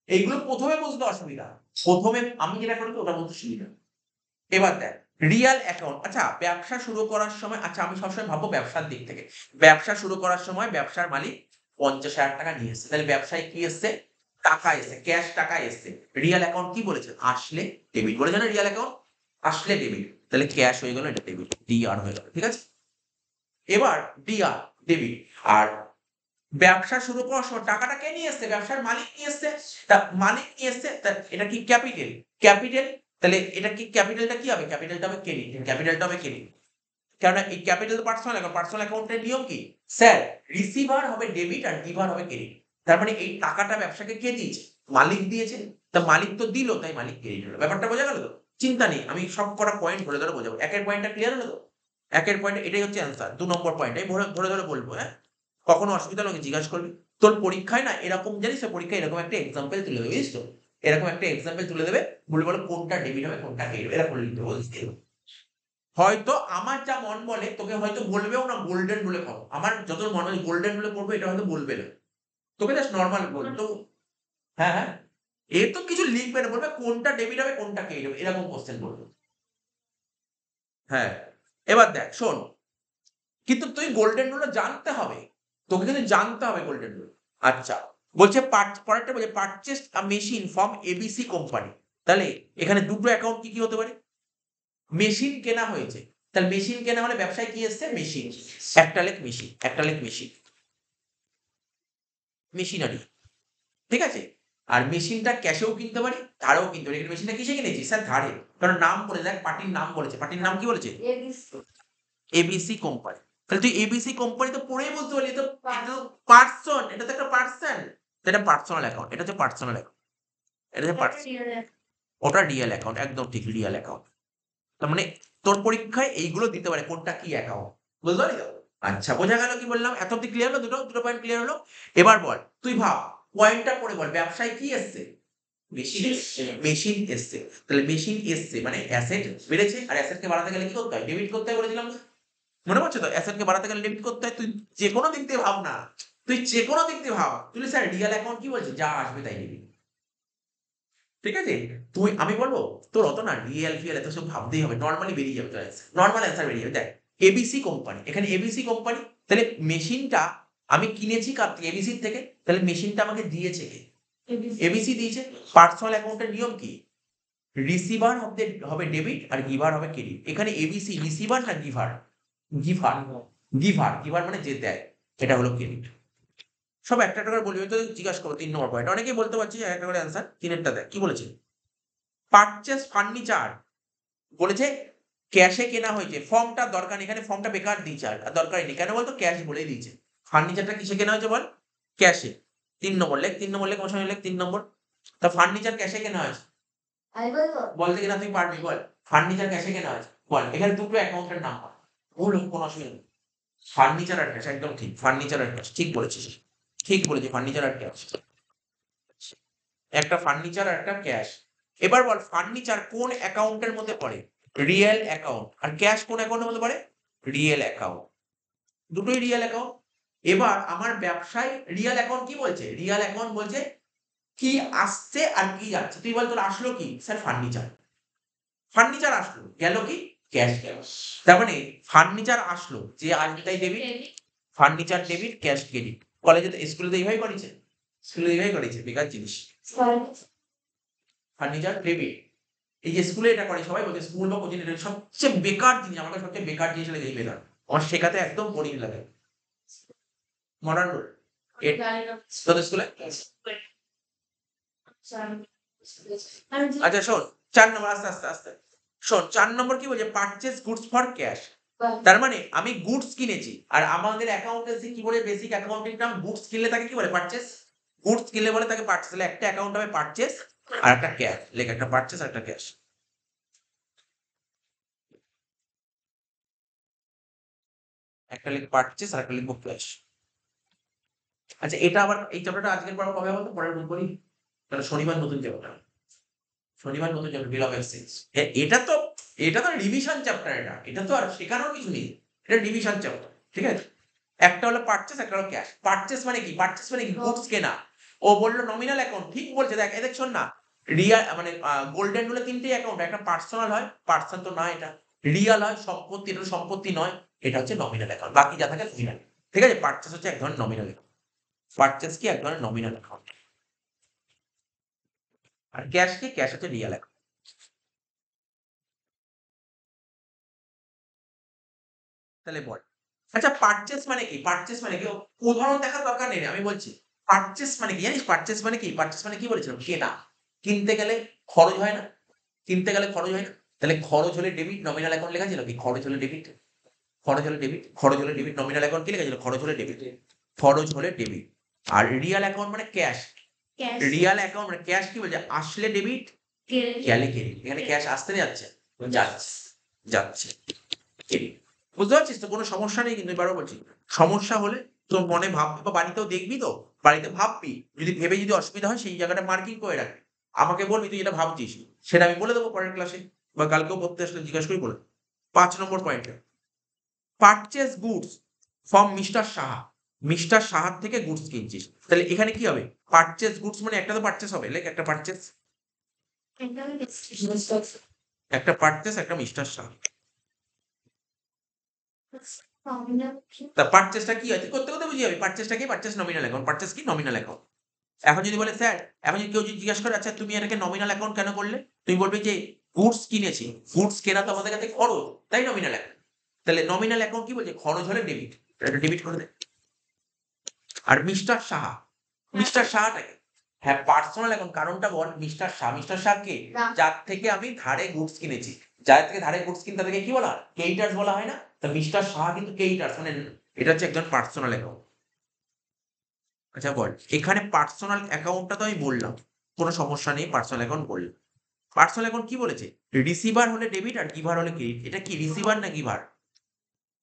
এইগুলো প্রথমে বুঝতে অসুবিধা, প্রথমে আমি যেটা করি ওটা বলতে সুবিধা। এবার দেখ, রিয়াল অ্যাকাউন্ট। আচ্ছা, ব্যবসা শুরু করার সময়, আচ্ছা আমি সবসময় ভাববো ব্যবসার দিক থেকে। ব্যবসা শুরু করার সময় ব্যবসার মালিক 50,000 টাকা নিয়ে এসেছে, তাহলে ব্যবসায় কি এসছে? টাকা এসছে, ক্যাশ টাকা এসছে। রিয়াল অ্যাকাউন্ট কি বলেছে? আসলে ডেবিট বলেছে না, রিয়াল অ্যাকাউন্ট আসলে ডেবিট, তাহলে ক্যাশ হয়ে গেল, এটা ডেবিট, ডিআর হয়ে গেল, ঠিক আছে? এবার ডিআর, ডেবিট। আর ব্যবসা শুরু করার সময় টাকাটা কে নিয়ে এসছে? ব্যবসার মালিক নিয়ে এসছে। তা মালিক নিয়ে এসছে, তা এটা কি ক্যাপিটাল? ক্যাপিটাল, তাহলে এটা কি, ক্যাপিটালটা কি হবে? ক্যাপিটালটা হবে ক্রেডিট, ক্যাপিটালটা হবে ক্রেডিট। কারণ এই ক্যাপিটাল তো পার্সোনাল অ্যাকাউন্ট, পার্সোনাল অ্যাকাউন্টের নিয়ম কি স্যার? রিসিভার হবে ডেবিট আর গিভার হবে ক্রেডিট। তার মানে এই টাকাটা ব্যবসাকে কে দিয়েছে? মালিক দিয়েছে। তা মালিক তো দিল, তাই মালিক ক্রেডিট হলো। ব্যাপারটা বোঝা গেল তো? চিন্তা নেই, আমি সব কটা পয়েন্ট ধরে ধরে বোঝাবো। একের পয়েন্টটা ক্লিয়ার হলো তো? একের পয়েন্ট এটাই হচ্ছে অ্যান্সার। 2 নম্বর পয়েন্ট আমি ধরে ধরে বলবো, হ্যাঁ? কখনো অসুবিধা হলে আমাকে জিজ্ঞাসা করবি। তোর পরীক্ষায় না এরকম, জানিস তো, পরীক্ষায় এরকম একটা এক্সাম্পল তুলে দেবে, বুঝিস তো? এরকম একটা এক্সাম্পল তুলে দেবে, বলে বলো কোনটা ডেবিট হবে কোনটা ক্রেডিট হবে, এরকম লিখতে বলছি। হয়তো আমার যা মন বলে তোকে হয়তো বলবেও না গোল্ডেন রুলে করো, আমার যত মনে হয় গোল্ডেন রুলে করবো, এটা হয়তো বলবে না, তোকে জাস্ট নর্মাল বলতো। হ্যাঁ হ্যাঁ, এ তো কিছু লিখবে না, বলবে কোনটা ডেবিট হবে কোনটা ক্রেডিট হবে, এরকম কোশ্চেন বলবে। হ্যাঁ, এবার দেখ শোন, কিন্তু তুই গোল্ডেন রুল জানতে হবে, তোকে কিন্তু জানতে হবে গোল্ডেন রুল। আচ্ছা, বলছে পরেরটা বলছে purchase a machine from ABC company. তাহলে এখানে দুটো অ্যাকাউন্ট কি কি হতে পারে? মেশিন কেনা হয়েছে, তাহলে মেশিন কেনা মানে ব্যবসায় কি এসছে? মেশিন, একটা লেখ মেশিন, একটা লেখ মেশিন, মেশিনারি, ঠিক আছে? আর মেশিনটা ক্যাশেও কিনতে পারি, ধারেও কিনতে পারি। মেশিনটা কিসে কিনেছি? স্যার ধারে। কারণ নাম বলে, দেখ পার্টির নাম বলেছে, পার্টির নাম কি বলেছে? ABC company. তাহলে তুই এবিসি কোম্পানি তো পড়েই বুঝতে পারলি, এটা তো পার্সন, এটা তো একটা পার্সন, এটা পার্সোনাল অ্যাকাউন্ট, এটা হচ্ছে পার্সোনাল অ্যাকাউন্ট, এটা হচ্ছে ওটা রিয়েল অ্যাকাউন্ট, একদম ঠিক, রিয়েল অ্যাকাউন্ট। তার মানে তোর পরীক্ষায় এইগুলো দিতে পারে, কোনটা কি অ্যাকাউন্ট, বুঝতে পারলি তো? আচ্ছা, বোঝা গেল কি বললাম? এত অব্দি ক্লিয়ার হলো? দুটো পয়েন্ট ক্লিয়ার হলো। এবার বল, তুই ভাব, পয়েন্টটা পড়ে বল, ব্যবসায় কি এসছে? মেশিন এসছে, মেশিন এসছে। তাহলে মেশিন এসছে মানে অ্যাসেট বেড়েছে, আর অ্যাসেটকে বাড়াতে গেলে কি করতে হয়? ডেবিট করতে হয় বলেছিলাম না? মনে পড়ছে তো? অ্যাসেটকে বাড়াতে গেলে ডেবিট করতে হয়। তুই যেকোনো দিক দিয়ে ভাব না, তুই যেকোনো দিক দিয়ে ভাব, তুই স্যার রিয়াল অ্যাকাউন্ট কি বলছে? যা আসবে তাই নিবি, ঠিক আছে? তুই, আমি বলবো তোর অত না রিয়েল ফিয়াল এত সব ভাবতেই হবে, নরমালি বেরিয়ে যাবে তোর অ্যান্সার, নরমাল অ্যান্সার বেরিয়ে যাবে। দেখ, এবিসি কোম্পানি, এখানে এবিসি কোম্পানি, তাহলে মেশিনটা আমি কিনেছি কার থেকে? এবিসির থেকে। তাহলে মেশিনটা আমাকে দিয়েছে কে? এবিসি দিয়েছে। পার্সোনাল অ্যাকাউন্টের নিয়ম কি? রিসিভার হবে ডেবিট আর গিভার হবে ক্রেডিট। এখানে এবিসি রিসিভার না গিভার? গিভার, গিভার, গিভার মানে যে দেয়, এটা হলো ক্রেডিট। সব একটা একটা করে বলবি, আমি তো জিজ্ঞাসা করবো 3 নম্বর পয়েন্ট, অনেকেই বলতে পারছি একটা করে অ্যান্সার। তিনেরটা দেখ কি বলেছে? পারচেজ ফার্নিচার বলেছে ক্যাশে কেনা হয়েছে, ফর্মটা দরকার নেই, এখানে ফর্মটা বেকার দিয়েছে, আর দরকারই নেই, কেন বলতো? ক্যাশ বলেই দিয়েছে। ফার্নিচারটা কিসে কেনা হয়েছে বল? ক্যাশে। 3 নম্বর লেখ, 3 নম্বর লেখ, আমার সঙ্গে লেখ 3 নম্বর। তা ফার্নিচার ক্যাশে কেনা হয়েছে, বলতে কিনা তুই পারবি বল? ফার্নিচার ক্যাশে কেনা হয়েছে বল, এখানে দুটো অ্যাকাউন্টের নাম হয়, ভুল হোক কোনো অসুবিধা নেই। ফার্নিচার আর ক্যাশ, একদম ঠিক, ফার্নিচার আর ক্যাশ, ঠিক বলেছিস, ঠিক বলেছিস, ফার্নিচার আর ক্যাশ। একটা ফার্নিচার আর একটা ক্যাশ। এবার বল ফার্নিচার কোন অ্যাকাউন্টের মধ্যে পড়ে? Real account. আর ক্যাশ কোন অ্যাকাউন্টের মধ্যে পড়ে? Real account. দুটোই রিয়েল অ্যাকাউন্ট। এবার আমার ব্যবসায় রিয়েল অ্যাকাউন্ট কি বলছে? রিয়েল অ্যাকাউন্ট বলছে কি আসছে আর কি যাচ্ছে। তুই বল তোর আসলো কি? Sir furniture. ফার্নিচার আসলো। গেল কি? ক্যাশ গেল। তার মানে ফার্নিচার আসলো, যে আসবে তাই debit. Furniture debit, cash credit. কলেজে তো স্কুলে তো এইভাবেই করিয়েছে। স্কুলে এইভাবেই করিয়েছে, বেকার জিনিস। Furniture debit. এই যে স্কুলে এটা করে সবাই বলছে স্কুল বা কোচিং এটা সবচেয়ে বেকার জিনিস। আমার কাছে সবচেয়ে বেকার জিনিস লাগে এই বেকার। আমার শেখাতে একদম বোরিং লাগে। Modern role. তোদের স্কুলে? আচ্ছা শোন, 4 নম্বর আস্তে। শোন 4 নম্বর কি বলছে? Purchase goods for cash. তার মানে আমি গুডস কিনেছি। আর আমাদের অ্যাকাউন্টেন্সি কি বলে? বেসিক অ্যাকাউন্টিং নাম গুডস কিনলে তাকে কি বলে? পারচেজ। গুডস কিনলে বলে তাকে পারচেজ। তাহলে একটা অ্যাকাউন্ট হবে পারচেজ আর একটা ক্যাশ। লেখ একটা পারচেজ আর একটা ক্যাশ। একটা লিখ পারচেজ আর একটা লিখবো ক্যাশ। আচ্ছা এটা আবার এই চ্যাপ্টারটা আজকের পড়া কবে বলতো? পরের দিন করি। তাহলে শনিবার নতুন চ্যাপ্টার। শনিবার নতুন চ্যাপ্টার বিল অফ এক্সচেঞ্জ। এটা তো রিভিশন চ্যাপ্টার এটা। এটা তো আর শেখানোর কিছু নেই। এটা রিভিশন চ্যাপ্টার। ঠিক আছে? একটা হলো পারচেজ, একটা হলো ক্যাশ। পারচেজ মানে কি? পারচেজ মানে কি? গুডস কেনা। ও বলল নমিনাল অ্যাকাউন্ট। ঠিক বলছে। দেখ এদেখ শোন না। মানে গোল্ডেন রুলে ৩ টে অ্যাকাউন্ট। একটা পার্সোনাল হয়, পার্সন তো না এটা। রিয়াল হয়, সম্পত্তি, এটা সম্পত্তি নয়। এটা হচ্ছে নমিনাল অ্যাকাউন্ট। বাকি যা থাকে নমিনাল। ঠিক আছে? পারচেজ হচ্ছে এক ধরনের নমিনাল অ্যাকাউন্ট। পারচেজ কি? এক ধরনের নমিনাল অ্যাকাউন্ট। আর ক্যাশ কি? ক্যাশ হচ্ছে রিয়াল অ্যাকাউন্ট। তাহলে বল। আচ্ছা পারচেজ মানে কি? পারচেজ মানে কি? উদাহরণ দেখার দরকার নেই রে, আমি বলছি। পারচেজ মানে কি জানিস? পারচেজ মানে কি? পারচেজ মানে কি বলেছিলাম? কেনা। কিনতে গেলে খরচ হয় না? কিনতে গেলে খরচ হয় না? তাহলে খরচ হলে ডেবিট, নমিনাল অ্যাকাউন্ট লেখা ছিল কি? খরচ হলে ডেবিট। খরচ হলে ডেবিট, খরচ হলে ডেবিট। নমিনাল অ্যাকাউন্ট কি লেখা ছিল? খরচ হলে ডেবিট। খরচ হলে ডেবিট। আর রিয়াল অ্যাকাউন্ট মানে ক্যাশ। রিয়াল অ্যাকাউন্ট মানে ক্যাশ কি বলছে? আসলে ডেবিট, গেলে ক্রেডিট। এখানে ক্যাশ আসতে না যাচ্ছে? যাচ্ছে। যাচ্ছে। ক্রেডিট। বুঝতে পারছিস তো? কোনো সমস্যা নেই কিন্তু, এবারও বলছি। সমস্যা হলে তোর মনে ভাববি বা বাড়িতেও দেখবি তো। বাড়িতে ভাববি। যদি ভেবে যদি অসুবিধা হয় সেই জায়গাটা মার্কিং করে রাখবি। আমাকে বলবি তুই যেটা ভাবছিস। সেটা আমি বলে দেবো পরের ক্লাসে। বা কালকেও পড়তে আসলে জিজ্ঞাসা করি বলে। ৫ নম্বর পয়েন্টে। Purchase goods from mister Saha. Mister সাহার থেকে গুডস কিনছিস। তাহলে এখানে কি হবে? পারচেজ গুডস মানে একটা তো পারচেজ হবে। লাইক একটা পারচেজ। একটা পারচেজ, একটা মিস্টার সাহা। তা পারচেজটা কি হয়? তুই করতে করতে বুঝে যাবি। পারচেজটা কি? Purchase nominal account. পারচেজ কি? Nominal account. এখন যদি বলে স্যার, এখন যদি কেউ যদি জিজ্ঞাসা করে আচ্ছা তুমি এটাকে নমিনাল অ্যাকাউন্ট কেন করলে? তুমি বলবে যে গুডস কিনেছি। গুডস কেনা তো আমাদের কাছে খরচ। তাই নমিনাল অ্যাকাউন্ট। তাহলে নমিনাল অ্যাকাউন্ট কি বলছে? খরচ হলে ডেবিট। এটা ডেবিট করে দে। আর মিস্টার সাহা। মিস্টার সাহাটা কে? হ্যাঁ পার্সোনাল অ্যাকাউন্ট। কারণটা বল। মিস্টার শাহ। মিস্টার শাহ কে? যার থেকে আমি ধারে গুডস কিনেছি। যার থেকে ধারে গুডস কিনি তাদেরকে কি বলা হয়? ক্রেডিটার্স বলা হয় না? তো মিস্টার সাহা কিন্তু ক্রেডিটার্স মানে এটা হচ্ছে একজন পার্সোনাল অ্যাকাউন্ট। আচ্ছা বল, এখানে পার্সোনাল অ্যাকাউন্টটা তো আমি বললাম। কোনো সমস্যা নেই, পার্সোনাল অ্যাকাউন্ট বললাম। পার্সোনাল অ্যাকাউন্ট কি বলেছে? রিসিভার হলে ডেবিট আর গিভার হলে ক্রেডিট। এটা কি রিসিভার না গিভার?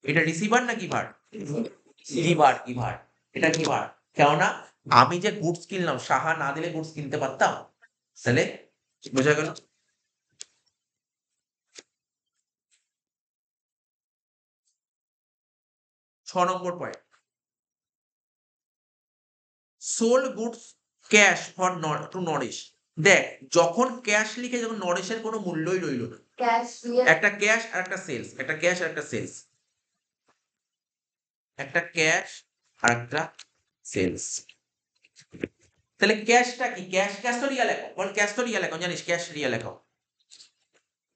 এটা রিসিভার না গিভার? Giver, giver. এটা গিভার। কেননা আমি যে গুডস কিনলাম, সাহা না দিলে গুডস কিনতে পারতাম? তাহলে বোঝা গেল? ছ নম্বর point. Sold goods cash for to Naresh. দেখ যখন ক্যাশ লিখে যখন নরেশের কোনো মূল্যই রইল না। একটা ক্যাশ আর একটা সেলস। একটা ক্যাশ আর একটা সেলস। একটা ক্যাশ আর একটা সেলস। তাহলে ক্যাশটা কি? ক্যাশ, ক্যাশ তো রিয়াল অ্যাকাউন্ট। বল ক্যাশ তো রিয়াল অ্যাকাউন্ট, জানিস ক্যাশ রিয়াল অ্যাকাউন্ট।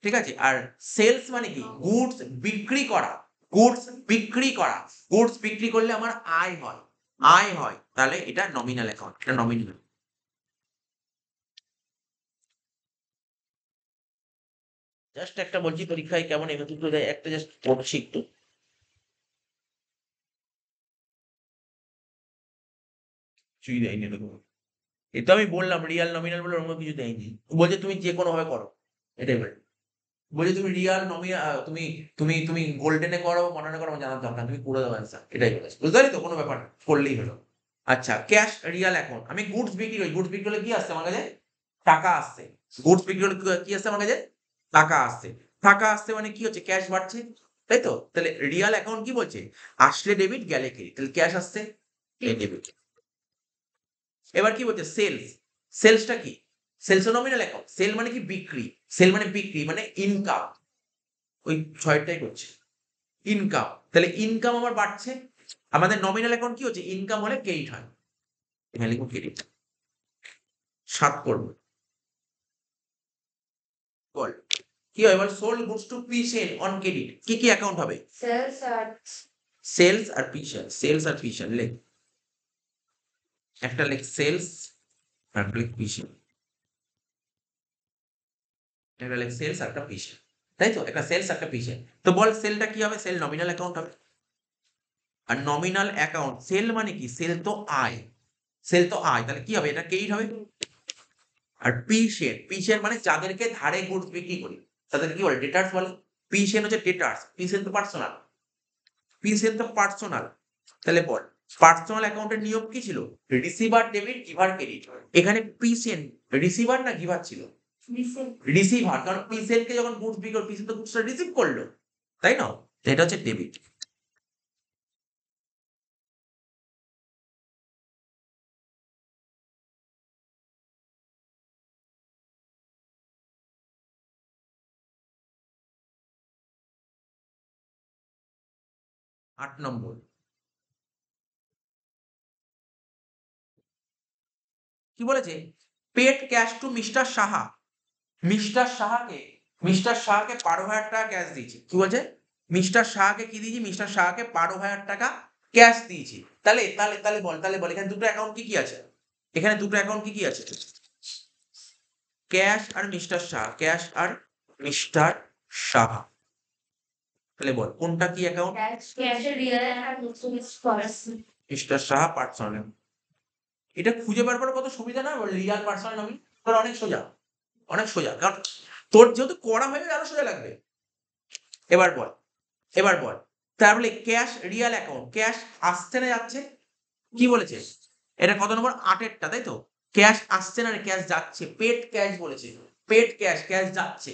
ঠিক আছে? আর সেলস মানে কি? গুডস বিক্রি করা। গুডস বিক্রি করা। গুডস বিক্রি করলে আমার আয় হয়। আয় হয়। তাহলে এটা নমিনাল অ্যাকাউন্ট। এটা নমিনাল। জাস্ট একটা বলছি পরীক্ষায় কেমন এমএসিকিউ তো দেয়, একটা জাস্ট পড়ছি একটু। কিছুই দেয়নি এরকম। এ তো আমি বললাম রিয়াল নমিনাল বলে অন্য কিছু দেয়নি। বলছে তুমি যে কোনো ভাবে করো। এটাই বলে। বলছে তুমি রিয়াল তুমি তুমি তুমি গোল্ডেনে করো, মডার্নে করো, আমার জানার দরকার নেই, তুমি করে দাও অ্যান্সার। এটাই বলেছে। বুঝতে পারলি তো? কোনো ব্যাপার না। করলেই হলো। আচ্ছা ক্যাশ রিয়াল অ্যাকাউন্ট। আমি গুডস বিক্রি করি। গুডস বিক্রি করলে কি আসছে আমার কাছে? টাকা আসছে, গুডস বিক্রি হলে কি আসছে আমার কাছে? টাকা আসছে। টাকা আসছে মানে কি হচ্ছে? ক্যাশ বাড়ছে, তাই তো? তাহলে রিয়াল অ্যাকাউন্ট কি বলছে? আসলে ডেবিট গেলে ক্রেডিট, তাহলে ক্যাশ আসছে, এই ডেবিট। এবার কি বলছে? সেলস। সেলসটা কি? Sales nominal account. সেল মানে কি? বিক্রি। সেল মানে বিক্রি মানে ইনকাম। ওই ৬টাই করছে। ইনকাম। তাহলে ইনকাম আমার বাড়ছে। আমাদের নমিনাল অ্যাকাউন্ট কি হচ্ছে? ইনকাম হলে ক্রেডিট হয়। এখানে লিখব ক্রেডিট। ৭ করব। বল। কি হয় বল? সোল্ড গুডস টু পি-সেল অন ক্রেডিট। কি অ্যাকাউন্ট হবে? সেলস আর সেলস আর পি-সেল। সেলস আর পি-সেল লেখ। একটা লেখ সেলস আর একটা লেখ পি-সেল। একটা লেখ সেলস আর একটা পি-সেল। তাই তো? একটা সেলস একটা পি-সেল। তো বল সেলটা কি হবে? সেল নমিনাল অ্যাকাউন্ট হবে। আর নমিনাল অ্যাকাউন্ট সেল মানে কি? সেল তো আয়। সেল তো আয়। তাহলে কি হবে? এটা ক্রেডিট হবে। আর পি-সেল, পি-সেল মানে যাদেরকে ধারে গুডস বিক্রি করি তাদেরকে কি বলে? ডেটার্স বলে। পি-সেল হচ্ছে ডেটার্স। পি-সেল তো পার্সোনাল। পি-সেল তো পার্সোনাল। তাহলে বল পার্সোনাল অ্যাকাউন্টের নিয়ম কি ছিল? Receiver debit, giver credit. এখানে পি-সেল রিসিভার না গিভার ছিল? রিসিভ। রিসিভার। কারণ পি-সেল কে যখন গুডস বিক্রি করলো, পি-সেল তো গুডসটা রিসিভ করলো, তাই না? তো এটা হচ্ছে ডেবিট। আট নম্বর কি বলেছে? Paid cash to mister Saha. Mister সাহাকে মিস্টার সাহাকে ১২,০০০ টাকা ক্যাশ দিয়েছি। কি বলছে? মিস্টার সাহাকে কি দিয়েছি? মিস্টার সাহাকে ১২,০০০ টাকা ক্যাশ দিয়েছি। তাহলে বল এখানে দুটো অ্যাকাউন্ট কি আছে? এখানে দুটো অ্যাকাউন্ট কি আছে? ক্যাশ আর মিস্টার সাহা, ক্যাশ আর মিস্টার সাহা। তাহলে বল কোনটা কি অ্যাকাউন্ট? ক্যাশের রিয়াল আর পার্সন। Mister Saha personal. এটা খুঁজে বার করা কত সুবিধা না? রিয়াল পার্সোনাল নমিনি অনেক সোজা, অনেক সোজা। কারণ তোর যেহেতু করা হয়ে গেলে আরো সোজা লাগবে। এবার বল, এবার বল তাহলে ক্যাশ রিয়াল অ্যাকাউন্ট, ক্যাশ আসছে না যাচ্ছে? কি বলেছে? এটা কত নম্বর? ৮ তাই তো? ক্যাশ আসছে না ক্যাশ যাচ্ছে। পেড ক্যাশ বলেছে। পেড ক্যাশ, ক্যাশ যাচ্ছে,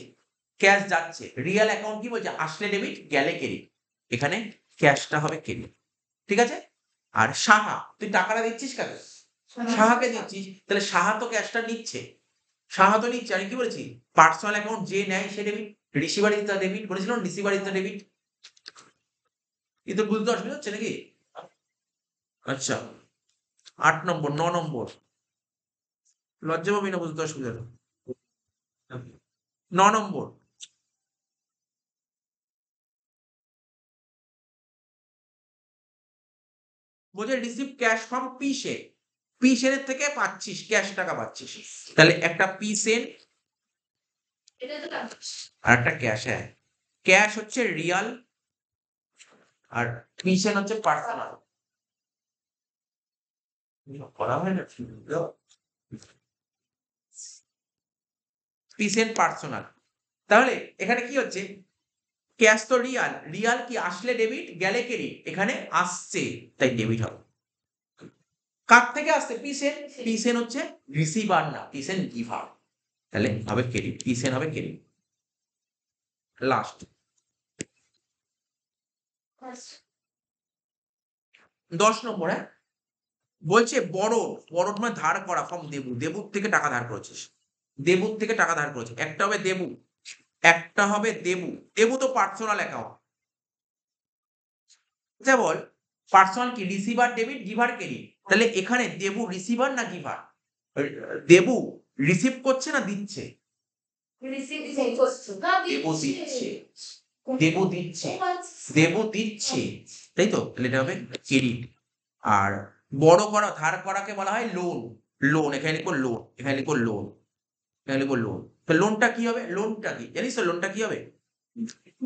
ক্যাশ যাচ্ছে। রিয়াল অ্যাকাউন্ট কি বলছে? আসলে ডেবিট গেলে ক্রেডিট। এখানে ক্যাশটা হবে ক্রেডিট। ঠিক আছে? আর সাহা, তুই টাকাটা দিচ্ছিস কাকে? সাহাকে দিচ্ছিস। তাহলে সাহা তো ক্যাশটা নিচ্ছে। সাহা তো নিচ্ছে। আমি কি বলেছি? পার্সোনাল অ্যাকাউন্ট যে নেয় সে debit, receiver is the debit বলেছিলাম, রিসিভার ইজ দ্য ডেবিট। কিন্তু বুঝতে অসুবিধা হচ্ছে নাকি? আচ্ছা ৮ নম্বর, ৯ নম্বর। লজ্জা পাবি না বুঝতে অসুবিধা হলে। ৯ নম্বর বলছে receive cash from P-sell. P-sell এর থেকে পাচ্ছিস ক্যাশ টাকা পাচ্ছিস। তাহলে একটা পি-সেল এটা তো আর একটা ক্যাশ। হ্যাঁ, ক্যাশ হচ্ছে রিয়াল আর পি-সেল হচ্ছে পার্সোনাল। করা হয় না? P-sell personal. তাহলে এখানে কি হচ্ছে? ক্যাশ তো রিয়াল, রিয়াল কি আসলে ডেবিট গেলে ক্রেডিট। এখানে আসছে তাই ডেবিট হবে। কার থেকে আসছে? পি-সেল। পি-সেল হচ্ছে রিসিভার না, পি-সেল গিভার। তাহলে হবে ক্রেডিট, পি-সেল হবে ক্রেডিট। লাস্ট ১০ নম্বর। হ্যাঁ, বলছে বরোড মানে ধার করা ফ্রম দেবু। দেবুর থেকে টাকা ধার করেছিস। দেবুর থেকে টাকা ধার করেছে। একটা হবে দেবু, একটা হবে দেবু। দেবু তো পার্সোনাল অ্যাকাউন্ট। আচ্ছা বল পার্সোনাল কি? Receiver debit, giver credit. তাহলে এখানে দেবু রিসিভার না গিভার? দেবু রিসিভ করছে না দিচ্ছে? রিসিভ করছো না দেবু দিচ্ছে, দেবু দিচ্ছে, দেবু দিচ্ছে, তাই তো? তাহলে এটা হবে ক্রেডিট। আর বড় করা ধার করাকে বলা হয় লোন। লোন এখানে লিখবো লোন, এখানে লিখবো লোন, এখানে লিখবো লোন। তো লোনটা কি হবে? লোনটা কি জানিস তো? লোনটা কি হবে?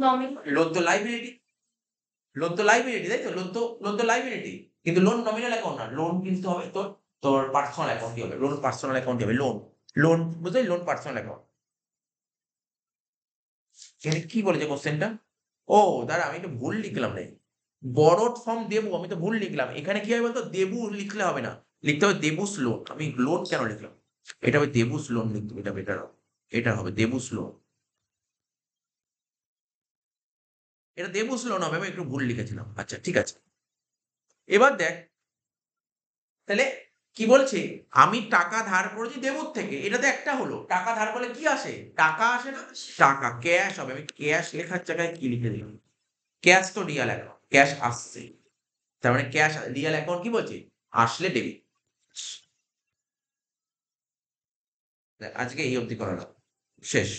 নমিনাল। লোন তো লাইবিলিটি, লোন তো লাইবিলিটি তাই তো? লোন তো লাইবিলিটি। কিন্তু লোন নমিনাল অ্যাকাউন্ট না। লোন কিন্তু হবে তোর পার্সোনাল অ্যাকাউন্টই হবে। লোন পার্সোনাল অ্যাকাউন্ট হবে। লোন বুঝলি? Loan personal account. এখানে কি বলেছে কোশ্চেনটা? ও দাঁড়া, আমি একটু ভুল লিখলাম রে। বরোড ফ্রম দেবু আমি তো ভুল লিখলাম। এখানে কি হবে বলতো? দেবু লিখলে হবে না, লিখতে হবে দেবুস লোন। আমি লোন কেন লিখলাম? এটা হবে দেবুস লোন, কিন্তু এটা বেটার হবে, এটা হবে দেবুস লোন, এটা দেবুস লোন হবে, আমি একটু ভুল লিখেছিলাম। আচ্ছা ঠিক আছে, এবার দেখ তাহলে কি বলছে, আমি টাকা ধার করেছি দেবুর থেকে, এটাতে একটা হলো, টাকা ধার করলে কি আসে, টাকা আসে না, টাকা ক্যাশ হবে, আমি ক্যাশ লেখার জায়গায় কি লিখে দিলাম, ক্যাশ তো রিয়াল অ্যাকাউন্ট, ক্যাশ আসছে, তার মানে ক্যাশ রিয়াল অ্যাকাউন্ট কি বলছে, আসলে ডেবিট। আজকে এই অবধি করা গেল, শেষ।